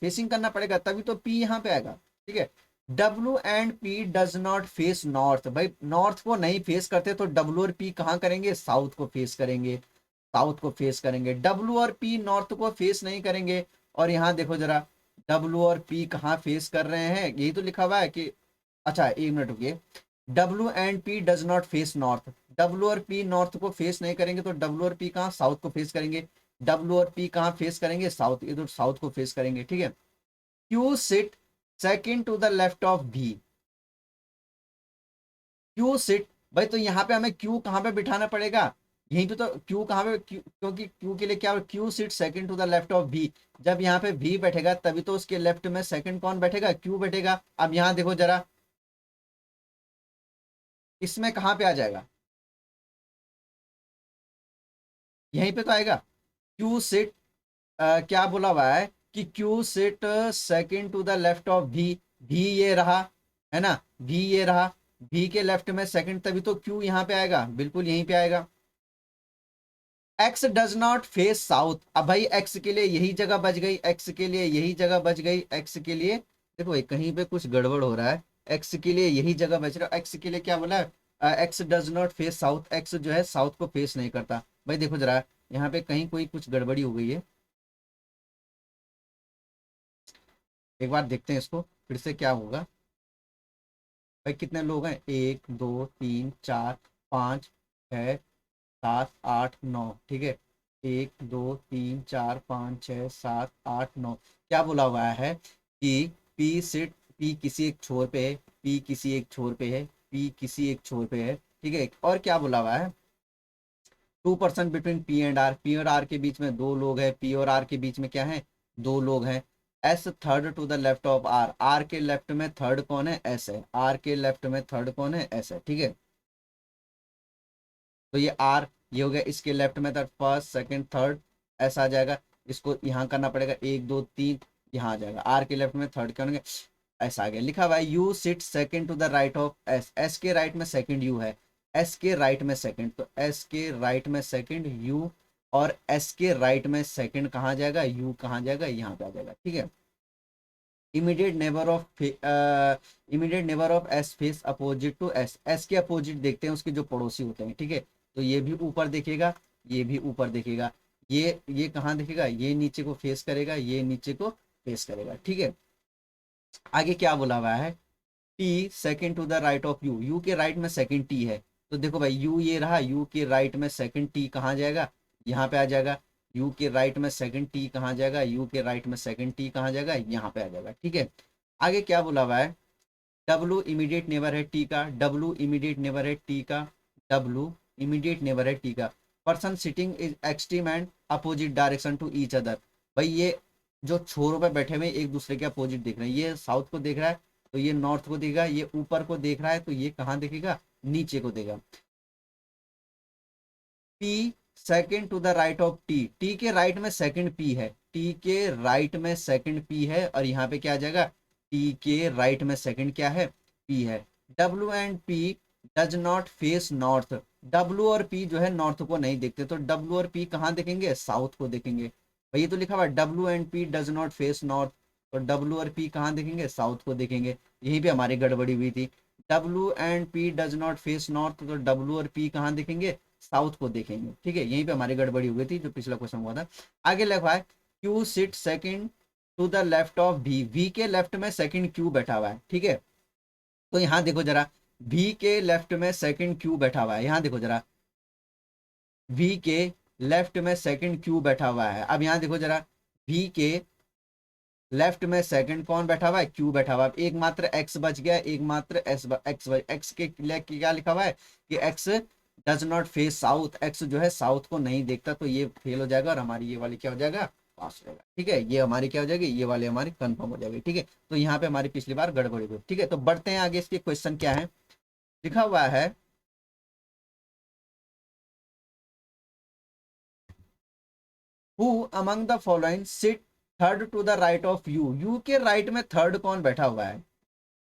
फेसिंग करना पड़ेगा, तभी तो पी यहाँ पे आएगा। ठीक है, W and P does not face north, भाई नॉर्थ को नहीं फेस करते तो डब्ल्यू और पी कहाँ करेंगे, साउथ को फेस करेंगे, साउथ को फेस करेंगे। डब्ल्यू और पी नॉर्थ को फेस नहीं करेंगे। और यहाँ देखो जरा, डब्ल्यू और पी कहाँ फेस कर रहे हैं, यही तो लिखा हुआ है कि, अच्छा एक मिनट रुकिए, W and P does not face north, W और पी नॉर्थ को फेस नहीं करेंगे तो डब्ल्यू और पी कहाँ, साउथ को फेस करेंगे। डब्ल्यू और पी कहाँ फेस करेंगे, साउथ, ये तो साउथ को फेस करेंगे। ठीक है, Q sit second to the left of B, Q sit, भाई तो यहाँ पे हमें क्यू कहाँ पे बिठाना पड़ेगा, यहीं पे तो क्यू कहाँ पे, क्योंकि क्यू के लिए क्या, Q sit second to the left of B, जब यहाँ पे भी बैठेगा तभी तो उसके लेफ्ट में सेकंड कौन बैठेगा, क्यू बैठेगा। अब यहाँ देखो जरा, इसमें कहाँ पे आ जाएगा, यहीं पे तो आएगा। क्यू सिट क्या बोला हुआ है कि Q sit second to the left of B ये रहा, है ना, भी ये रहा, भी के लेफ्ट में सेकंड, तभी तो क्यू यहाँ पे आएगा, बिल्कुल यहीं पे आएगा। X does not face south, अब भाई एक्स के लिए यही जगह बच गई, एक्स के लिए यही जगह बच गई, एक्स के लिए देखो भाई कहीं पे कुछ गड़बड़ हो रहा है, एक्स के लिए यही जगह बच रहा है। एक्स के लिए क्या बोला है, x does not face south, x जो है साउथ को फेस नहीं करता। भाई देखो जरा, यहाँ पे कहीं कोई कुछ गड़बड़ी हो गई है, एक बार देखते हैं इसको फिर से क्या होगा। भाई कितने लोग हैं, एक दो तीन चार पाँच छः सात आठ नौ, ठीक है, एक दो तीन चार पाँच छः सात आठ नौ। क्या बोला हुआ है कि पी सिट, पी किसी एक छोर पे है, पी किसी एक छोर पे है, पी किसी एक छोर पे है। ठीक है, और क्या बोला हुआ है, 2% between P and R, P और आर के बीच में दो लोग हैं, पी और आर के बीच में क्या है, दो लोग हैं। S third to the left of R, R के लेफ्ट में थर्ड कौन है, एस है, आर के लेफ्ट में थर्ड कौन है, एस है। ठीक है, तो ये आर, ये हो गया, इसके लेफ्ट में third, first second third, S आ जाएगा। इसको यहाँ करना पड़ेगा, एक दो तीन, यहाँ आ जाएगा, आर के लेफ्ट में थर्ड क्या होंगे, एस आ गया। लिखा हुआ है U sit second to the right of S, S के राइट में सेकंड यू है, एस के राइट में सेकंड, तो एस के राइट में सेकंड यू, और एस के राइट में सेकंड कहाँ जाएगा, यू कहाँ जाएगा, यहाँ पे आ जाएगा। ठीक है, immediate neighbour of S face opposite to S, S के अपोजिट देखते हैं उसके जो पड़ोसी होते हैं। ठीक है, तो ये भी ऊपर देखेगा, ये भी ऊपर देखेगा, ये कहाँ देखेगा, ये नीचे को फेस करेगा, ये नीचे को फेस करेगा। ठीक है, आगे क्या बोला हुआ है, T second to the right of U, U के राइट में सेकंड टी है, तो देखो भाई यू ये रहा, यू के राइट में सेकंड टी कहाँ जाएगा, यहाँ पे आ जाएगा। यू के राइट में सेकंड टी कहाँ जाएगा, यू के राइट में सेकंड टी कहाँ जाएगा, यहाँ पे आ जाएगा। ठीक है, आगे क्या बोला हुआ है, डब्लू इमीडिएट नेबर है टी का, डब्लू इमीडिएट नेबर है टी का, डब्लू इमीडिएट नेबर है टी का। Person sitting is extreme end opposite direction to each other, भाई ये जो छोरों पे बैठे हुए एक दूसरे के अपोजिट देख रहे हैं, ये साउथ को देख रहा है तो ये नॉर्थ को देगा, ये ऊपर को देख रहा है तो ये कहाँ देखेगा, नीचे को देगा। P second to the right of T, T के राइट में सेकंड पी है, टी के राइट में सेकंड पी है, और यहाँ पे क्या आ जाएगा, टी के राइट में सेकंड क्या है, पी है। W and P does not face north, W और पी जो है नॉर्थ को नहीं देखते, तो डब्ल्यू और पी कहाँ देखेंगे, साउथ को देखेंगे। भाई ये तो लिखा हुआ है W and P does not face north, तो डब्ल्यू और पी कहाँ देखेंगे, साउथ को देखेंगे। यहीं पे हमारी गड़बड़ी हुई थी, W and P does not face north, तो डब्ल्यू और पी कहाँ देखेंगे, साउथ को देखेंगे। ठीक है, यहीं पे हमारी गड़बड़ी हुई थी जो पिछला क्वेश्चन हुआ था। आगे लिखा है Q sit second to the left of V, V के लेफ्ट में सेकंड क्यू बैठा हुआ है। ठीक है, तो यहाँ देखो जरा, वी के लेफ्ट में सेकंड क्यू बैठा हुआ है, यहाँ देखो जरा, वी के लेफ्ट में सेकंड क्यू बैठा हुआ है। अब यहाँ देखो जरा, वी के लेफ्ट में सेकंड कौन बैठा हुआ है, क्यू बैठा हुआ है। एक मात्र एक्स बच गया, एक मात्र एक्स के क्या लिखा हुआ है कि x does not face south, x जो है साउथ को नहीं देखता, तो ये फेल हो जाएगा और हमारी ये वाली क्या हो जाएगा, पास हो जाएगा। ठीक है, ये हमारी क्या हो जाएगी, ये वाली हमारी कंफर्म हो जाएगी। ठीक है, तो यहाँ पे हमारी पिछली बार गड़बड़ी हुई। ठीक है, तो बढ़ते हैं आगे, इसके क्वेश्चन क्या है, लिखा हुआ है who among the following sit third to the right of U, U के राइट में थर्ड कौन बैठा हुआ है,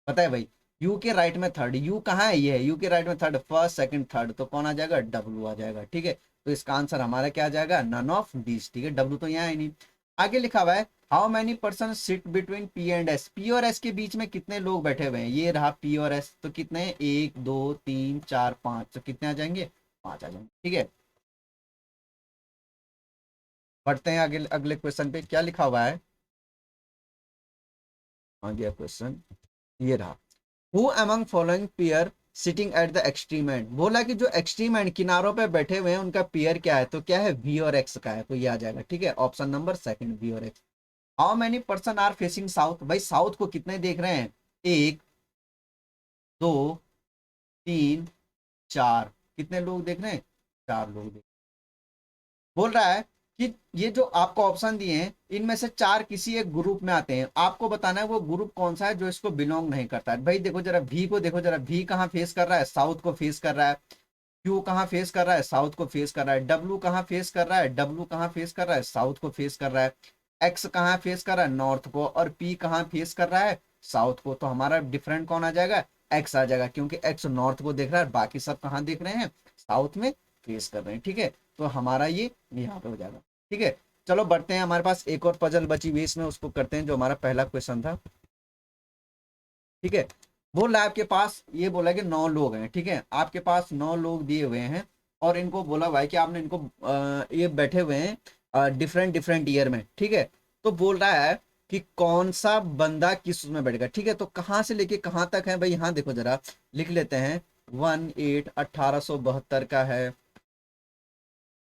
पता है भाई, यू के राइट में थर्ड, यू कहाँ है, ये है यू के राइट में थर्ड, फर्स्ट सेकंड थर्ड, तो कौन आ जाएगा, डब्ल्यू आ जाएगा। ठीक है, तो इसका आंसर हमारा क्या आ जाएगा, नन ऑफ दिस। ठीक है, डब्ल्यू तो यहाँ है नहीं। आगे लिखा हुआ है how many person sit between P and S, P और एस के बीच में कितने लोग बैठे हुए हैं, ये रहा पी और एस, तो कितने, एक दो तीन चार पांच, तो कितने आ जाएंगे, पांच आ जाएंगे। ठीक है, बढ़ते हैं आगे अगले क्वेश्चन पे, क्या लिखा हुआ है, आ गया क्वेश्चन, ये रहा, who among following pair sitting at the extreme and, बोला कि जो एक्सट्रीम एंड किनारों पे बैठे हुए हैं उनका पेयर क्या है, तो क्या है, वी और एक्स का है, तो ये आ जाएगा। ठीक है, ऑप्शन नंबर सेकंड, वी और X. How many person are facing south, भाई साउथ को कितने देख रहे हैं, एक दो तीन चार, कितने लोग देख रहे हैं, चार लोग देख, बोल रहा है कि ये जो आपको ऑप्शन दिए हैं इनमें से चार किसी एक ग्रुप में आते हैं, आपको बताना है वो ग्रुप कौन सा है जो इसको बिलोंग नहीं करता है। भाई देखो जरा, वी को देखो जरा, वी कहाँ फेस कर रहा है, साउथ को फेस कर रहा है। क्यू कहाँ फेस कर रहा है, साउथ को फेस कर रहा है। डब्ल्यू कहाँ फेस कर रहा है, डब्ल्यू कहाँ फेस कर रहा है, साउथ को फेस कर रहा है। एक्स कहाँ फेस कर रहा है, नॉर्थ को, और पी कहाँ फेस कर रहा है, साउथ को, तो हमारा डिफरेंट कौन आ जाएगा, एक्स आ जाएगा, क्योंकि एक्स नॉर्थ को देख रहा है, बाकी सब कहाँ देख रहे हैं, साउथ में फेस कर रहे हैं। ठीक है, तो हमारा ये यहाँ पे हो जाएगा। ठीक है, चलो बढ़ते हैं, हमारे पास एक और पजल बची हुई इसमें, उसको करते हैं, जो हमारा पहला क्वेश्चन था। ठीक है, बोल रहा है आपके पास, ये बोला कि 9 लोग हैं। ठीक है, आपके पास 9 लोग दिए हुए हैं और इनको बोला हुआ है कि आपने इनको ये बैठे हुए हैं डिफरेंट डिफरेंट ईयर में। ठीक है, तो बोल रहा है कि कौन सा बंदा किस उसमें बैठेगा। ठीक है, तो कहाँ से लेके कहाँ तक है भाई, यहाँ देखो जरा, लिख लेते हैं, 1872 का है,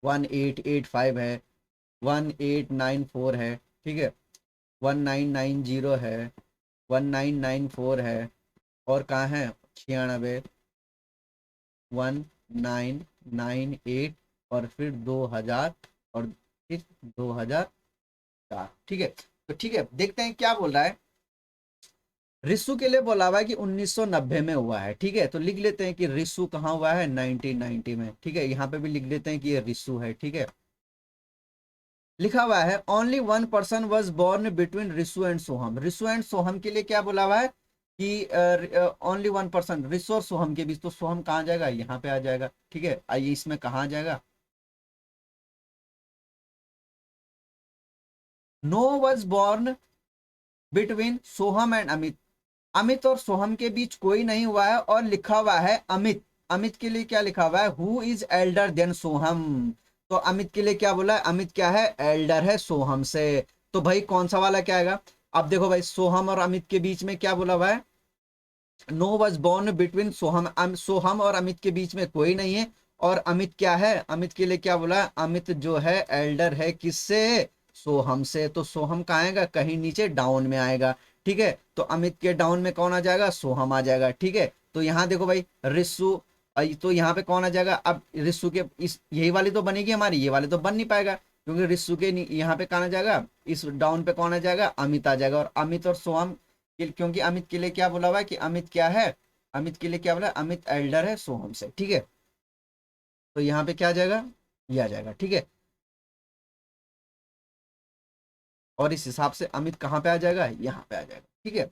1885 है, 1894 है, ठीक है, 1990 है, 1994 है, और कहाँ है, 96, 1998, और फिर 2000, और फिर 2004। ठीक है, तो ठीक है, देखते हैं क्या बोल रहा है। रिसु के लिए बोला हुआ है कि 1990 में हुआ है। ठीक है, तो लिख लेते हैं कि रिसु कहाँ हुआ है, 1990 में। ठीक है, यहाँ पे भी लिख लेते हैं कि ये रिसु है। ठीक है, लिखा हुआ है only one person was born between Risu and Soham, Risu and Soham के लिए क्या बोला हुआ है कि ओनली वन पर्सन, रिसु और सोहम के बीच, तो सोहम कहाँ जाएगा, यहाँ पे आ जाएगा। ठीक है, आइए इसमें कहाँ आ जाएगा, no was born between Soham and Amit, Amit और सोहम के बीच कोई नहीं हुआ है, और लिखा हुआ है अमित, अमित के लिए क्या लिखा हुआ है, हु इज एल्डर देन सोहम, तो अमित के लिए क्या बोला है, अमित क्या है, एल्डर है सोहम से, तो भाई कौन सा वाला क्या आएगा। अब देखो भाई, सोहम और अमित के बीच में क्या बोला हुआ है, नो वॉज बोर्न बिटवीन सोहम, सोहम और अमित के बीच में कोई नहीं है, और अमित क्या है, अमित के लिए क्या बोला, अमित जो है एल्डर है किससे, सोहम से, तो सोहम कहाँ आएगा, कहीं नीचे डाउन में आएगा। ठीक है, तो अमित के डाउन में कौन आ जाएगा, सोहम आ जाएगा। ठीक है, तो यहाँ देखो भाई रिसु, तो यहाँ पे कौन आ जाएगा, अब रिसु के इस यही वाली तो बनेगी हमारी, ये वाली तो बन नहीं पाएगा, क्योंकि रिसु के यहाँ पे कौन आ जाएगा, इस डाउन पे कौन आ जाएगा, अमित आ जाएगा, और अमित और सोहम, क्योंकि अमित के लिए क्या बोला हुआ है कि अमित क्या है, अमित के लिए क्या बोला, अमित एल्डर है सोहम से। ठीक है, तो यहाँ पे क्या आ जाएगा, ये आ जाएगा। ठीक है, और इस हिसाब से अमित कहाँ पे आ जाएगा, यहाँ पे आ जाएगा। ठीक है,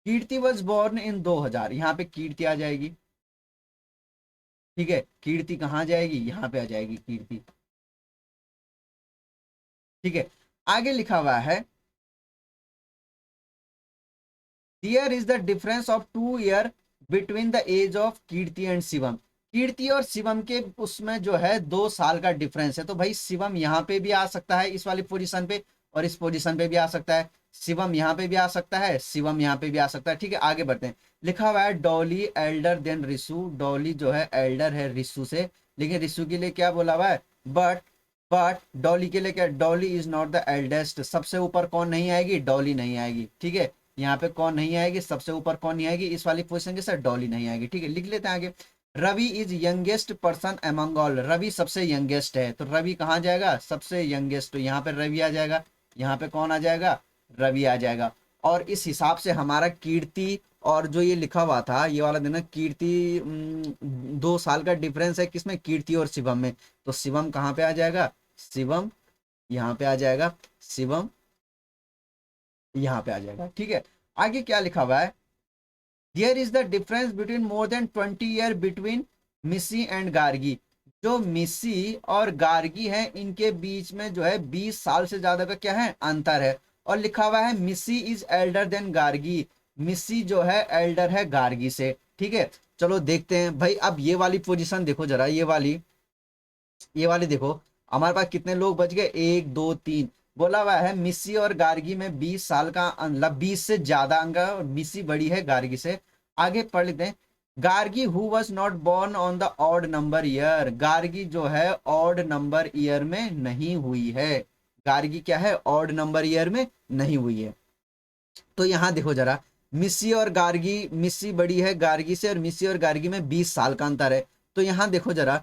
कीर्ति वॉज बोर्न इन 2000, यहाँ पे कीर्ति आ जाएगी। ठीक है, कीर्ति कहाँ जाएगी, यहाँ पे आ जाएगी कीर्ति। ठीक है, आगे लिखा हुआ है here is the difference of 2 year between the age of Kirti and Shivam. Kirti और शिवम के उसमें जो है 2 साल का डिफरेंस है। तो भाई शिवम यहाँ पे भी आ सकता है इस वाली पोजीशन पे, और इस पोजीशन पे भी आ सकता है। शिवम यहाँ पे भी आ सकता है, शिवम यहाँ पे भी आ सकता है। ठीक है, आगे बढ़ते हैं। लिखा हुआ है डॉली एल्डर देन रिशु। डॉली जो है एल्डर है रिशु से, लेकिन रिशु के लिए क्या बोला हुआ है, बट डॉली के लिए क्या, Dolly is not the eldest. सबसे ऊपर कौन नहीं आएगी, डॉली नहीं आएगी। ठीक है, यहाँ पे कौन नहीं आएगी, सबसे ऊपर कौन नहीं आएगी, इस वाली पोजीशन के साथ डॉली नहीं आएगी। ठीक है, लिख लेते हैं आगे। Ravi is youngest person among all. Ravi सबसे यंगेस्ट है, तो रवि कहाँ जाएगा, सबसे यंगेस्ट। तो यहाँ पे रवि आ जाएगा, यहाँ पे कौन आ जाएगा, रवि आ जाएगा। और इस हिसाब से हमारा कीर्ति और जो ये लिखा हुआ था ये वाला देना, कीर्ति 2 साल का डिफरेंस है किसमें, कीर्ति और शिवम में। तो शिवम कहाँ पे आ जाएगा, शिवम यहाँ पे आ जाएगा, शिवम यहाँ पे आ जाएगा। ठीक है, आगे क्या लिखा हुआ है, there is the difference between more than 20 year between Missy and Gargi. जो मिस्सी और गार्गी है इनके बीच में जो है 20 साल से ज्यादा का क्या है, अंतर है। और लिखा हुआ है मिस्सी इज एल्डर देन गार्गी। मिस्सी जो है एल्डर है गार्गी से। ठीक है, चलो देखते हैं भाई। अब ये वाली पोजीशन देखो जरा, ये वाली देखो, हमारे पास कितने लोग बच गए, 1 2 3। बोला हुआ है मिस्सी और गार्गी में 20 साल का मतलब 20 से ज्यादा अंक है, और मिस्सी बड़ी है गार्गी से। आगे पढ़ लेते हैं। Gargi who was not born on the odd number year. Gargi जो है ऑड नंबर ईयर में नहीं हुई है। गार्गी क्या है, ऑड नंबर ईयर में नहीं हुई है। तो यहां देखो जरा, मिस्सी और गार्गी, मिस्सी बड़ी है गार्गी से, और मिस्सी और गार्गी में 20 साल का अंतर है। तो यहां देखो जरा,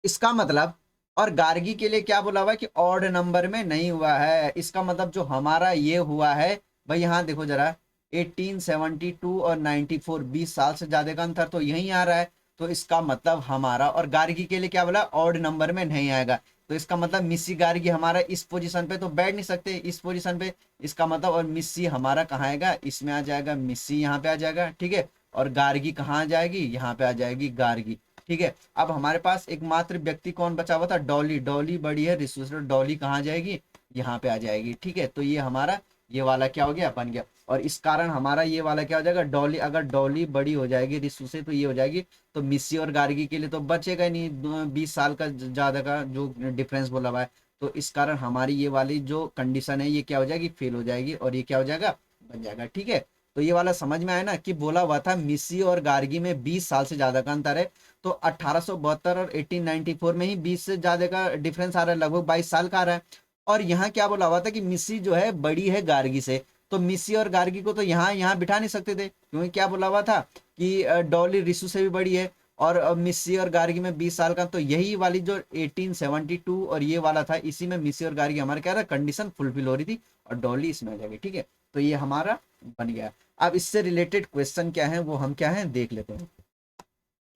इसका मतलब, और गार्गी के लिए क्या बोला हुआ है कि ऑड नंबर में नहीं हुआ है। इसका मतलब जो हमारा ये हुआ है भाई, यहाँ देखो जरा, 1872 और 94, 20 साल से ज्यादा का अंतर तो यही आ रहा है। तो इसका मतलब हमारा, और गार्गी के लिए क्या बोला, ऑड नंबर में नहीं आएगा। तो इसका मतलब मिस्सी गार्गी हमारा इस पोजीशन पे तो बैठ नहीं सकते, इस पोजीशन पे। इसका मतलब, और मिस्सी हमारा कहाँ आएगा, इसमें आ जाएगा, मिस्सी यहाँ पे आ जाएगा। ठीक है, और गार्गी कहाँ आ जाएगी, यहाँ पे आ जाएगी गार्गी। ठीक है, अब हमारे पास एकमात्र व्यक्ति कौन बचा हुआ था, डॉली। डॉली बड़ी है रिसु से, डॉली कहाँ जाएगी, यहाँ पे आ जाएगी। ठीक है, तो ये हमारा ये वाला क्या हो गया, बन गया। और इस कारण हमारा ये वाला क्या हो जाएगा, डॉली, अगर डॉली बड़ी हो जाएगी रिसु से तो ये हो जाएगी। तो मिस्सी और गार्गी के लिए तो बचेगा ही नहीं 20 साल का ज्यादा का जो डिफरेंस बोला हुआ है। तो इस कारण हमारी ये वाली जो कंडीशन है ये क्या हो जाएगी, फेल हो जाएगी, और ये क्या हो जाएगा, बन जाएगा। ठीक है, तो ये वाला समझ में आया ना, कि बोला हुआ था मिस्सी और गार्गी में 20 साल से ज्यादा का अंतर है। तो 1872 और 1894 में ही 20 से ज्यादा का डिफरेंस आ रहा है, लगभग 22 साल का आ रहा है। और यहाँ क्या बोला हुआ था कि मिस्सी जो है बड़ी है गार्गी से। तो मिस्सी और गार्गी को तो यहाँ यहाँ बिठा नहीं सकते थे, क्योंकि क्या बोला हुआ था कि डॉली रिसु से भी बड़ी है, और मिस्सी और गार्गी में 20 साल का। तो यही वाली जो 1872 और ये वाला था, इसी में मिस्सी और गार्गी हमारा क्या रहा, कंडीशन फुलफिल हो रही थी, और डॉली इसमें आ जाएगी। ठीक है, तो ये हमारा बन गया। अब इससे रिलेटेड क्वेश्चन क्या है वो हम क्या है देख लेते हैं।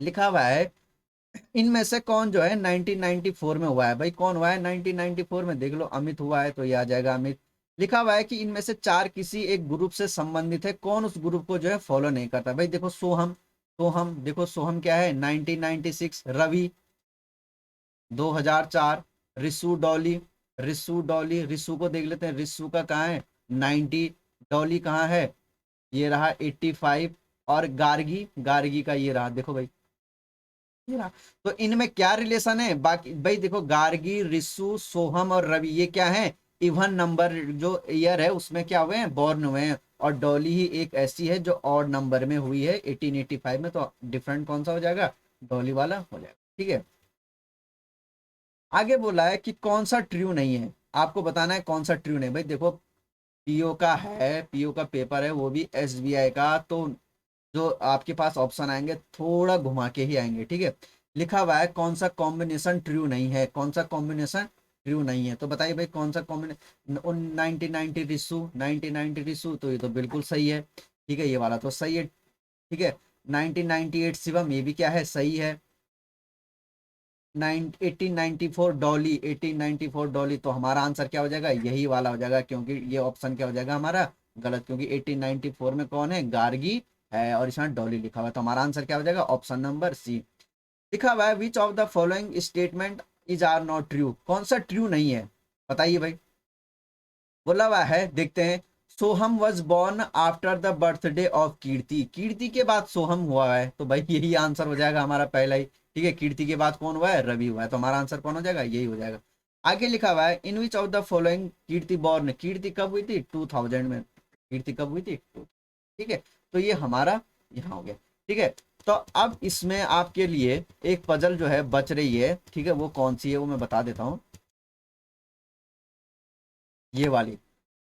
लिखा हुआ है इनमें से कौन जो है 1994 में हुआ है। भाई कौन हुआ है 1994 में, देख लो, अमित हुआ है तो ये आ जाएगा अमित। लिखा हुआ है कि इनमें से 4 किसी एक ग्रुप से संबंधित है, कौन उस ग्रुप को जो है फॉलो नहीं करता। भाई देखो सोहम, सोहम देखो, सोहम क्या है 1996, रवि 2004, रिसु डॉली, रिसु डॉली, रिसु को देख लेते हैं, रिसु का कहाँ है 90, डॉली कहाँ है, ये रहा 85, और गार्गी, गार्गी का ये रहा, देखो भाई ये रहा। तो इनमें क्या रिलेशन है, बाकी भाई देखो, गार्गी, रिसु, सोहम और रवि ये क्या है, इवन नंबर जो ईयर है उसमें क्या हुए हैं, बॉर्न हुए हैं। और डॉली ही एक ऐसी है जो ऑड नंबर में हुई है 1885 में। तो डिफरेंट कौन सा हो जाएगा, डॉली वाला हो जाएगा। ठीक है, आगे बोला है कि कौन सा ट्रू नहीं है, आपको बताना है कौन सा ट्रू नहीं। भाई देखो, पीओ का है, पीओ का पेपर है, वो भी एसबीआई का। तो जो आपके पास ऑप्शन आएंगे थोड़ा घुमा के ही आएंगे। ठीक है, लिखा हुआ है कौन सा कॉम्बिनेशन ट्रू नहीं है, कौन सा कॉम्बिनेशन ट्रू नहीं है। तो बताइए भाई कौन सा कॉम्बिनेशन, 1990 रिसु, 1990 रिसु, तो ये तो बिल्कुल सही है। ठीक है, ये वाला तो सही है। ठीक है, 1998 शिवम, ये भी क्या है, सही है। 1894 डॉली, 1894 डॉली, तो हमारा आंसर क्या हो जाएगा, यही वाला हो जाएगा, क्योंकि ये ऑप्शन क्या हो जाएगा हमारा गलत, क्योंकि 1894 में कौन है, गार्गी है, और इसमें डॉली लिखा हुआ है। तो हमारा आंसर क्या हो जाएगा, ऑप्शन नंबर सी। लिखा हुआ है which of the following statement is are not true, कौन सा ट्रू नहीं है, बताइए भाई। बोला हुआ है, देखते हैं। Soham was born after the birthday of Kirti, Kirti के बाद सोहम हुआ है, तो भाई यही आंसर हो जाएगा हमारा पहला ही। ठीक है, कीर्ति के बाद कौन हुआ है, रवि हुआ है, तो हमारा आंसर कौन हो जाएगा, यही हो जाएगा। आगे लिखा हुआ है in which of the following Kirti born, Kirti कब हुई थी, 2000 में, कीर्ति कब हुई थी, ठीक है। तो ये हमारा यहाँ हो गया। ठीक है, तो अब इसमें आपके लिए एक पजल जो है बच रही है, ठीक है, वो कौन सी है वो मैं बता देता हूँ। ये वाली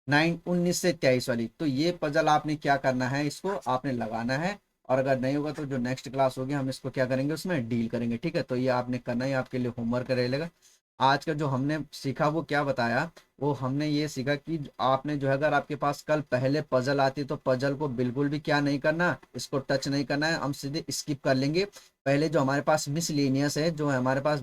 19 से 23 वाली। तो ये पजल आपने क्या करना है, इसको आपने लगाना है, और अगर नहीं होगा तो जो नेक्स्ट क्लास होगी हम इसको क्या करेंगे, उसमें डील करेंगे। ठीक है, तो ये आपने करना है, आपके लिए होमवर्क रहेगा। आज का जो हमने सीखा वो क्या बताया, वो हमने ये सीखा कि आपने जो है, अगर आपके पास कल पहले पजल आती तो पजल को बिल्कुल भी क्या नहीं करना, इसको टच नहीं करना है, हम सीधे स्किप कर लेंगे। पहले जो हमारे पास मिसलेनियस है, जो है हमारे पास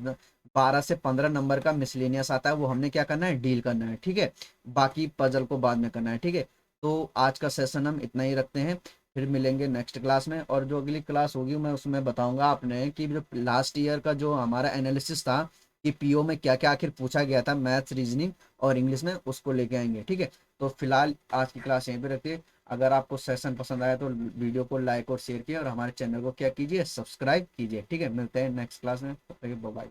12 से 15 नंबर का मिसलेनियस आता है, वो हमने क्या करना है, डील करना है। ठीक है, बाकी पजल को बाद में करना है। ठीक है, तो आज का सेशन हम इतना ही रखते हैं, फिर मिलेंगे नेक्स्ट क्लास में। और जो अगली क्लास होगी मैं उसमें बताऊंगा आपने कि जो लास्ट ईयर का जो हमारा एनालिसिस था कि पीओ में क्या क्या आखिर पूछा गया था, मैथ्स, रीजनिंग और इंग्लिश में, उसको लेके आएंगे। ठीक है, तो फिलहाल आज की क्लास यहीं पे रखिए। अगर आपको सेशन पसंद आया तो वीडियो को लाइक और शेयर कीजिए, और हमारे चैनल को क्या कीजिए, सब्सक्राइब कीजिए। ठीक है, मिलते हैं नेक्स्ट क्लास में, बाय।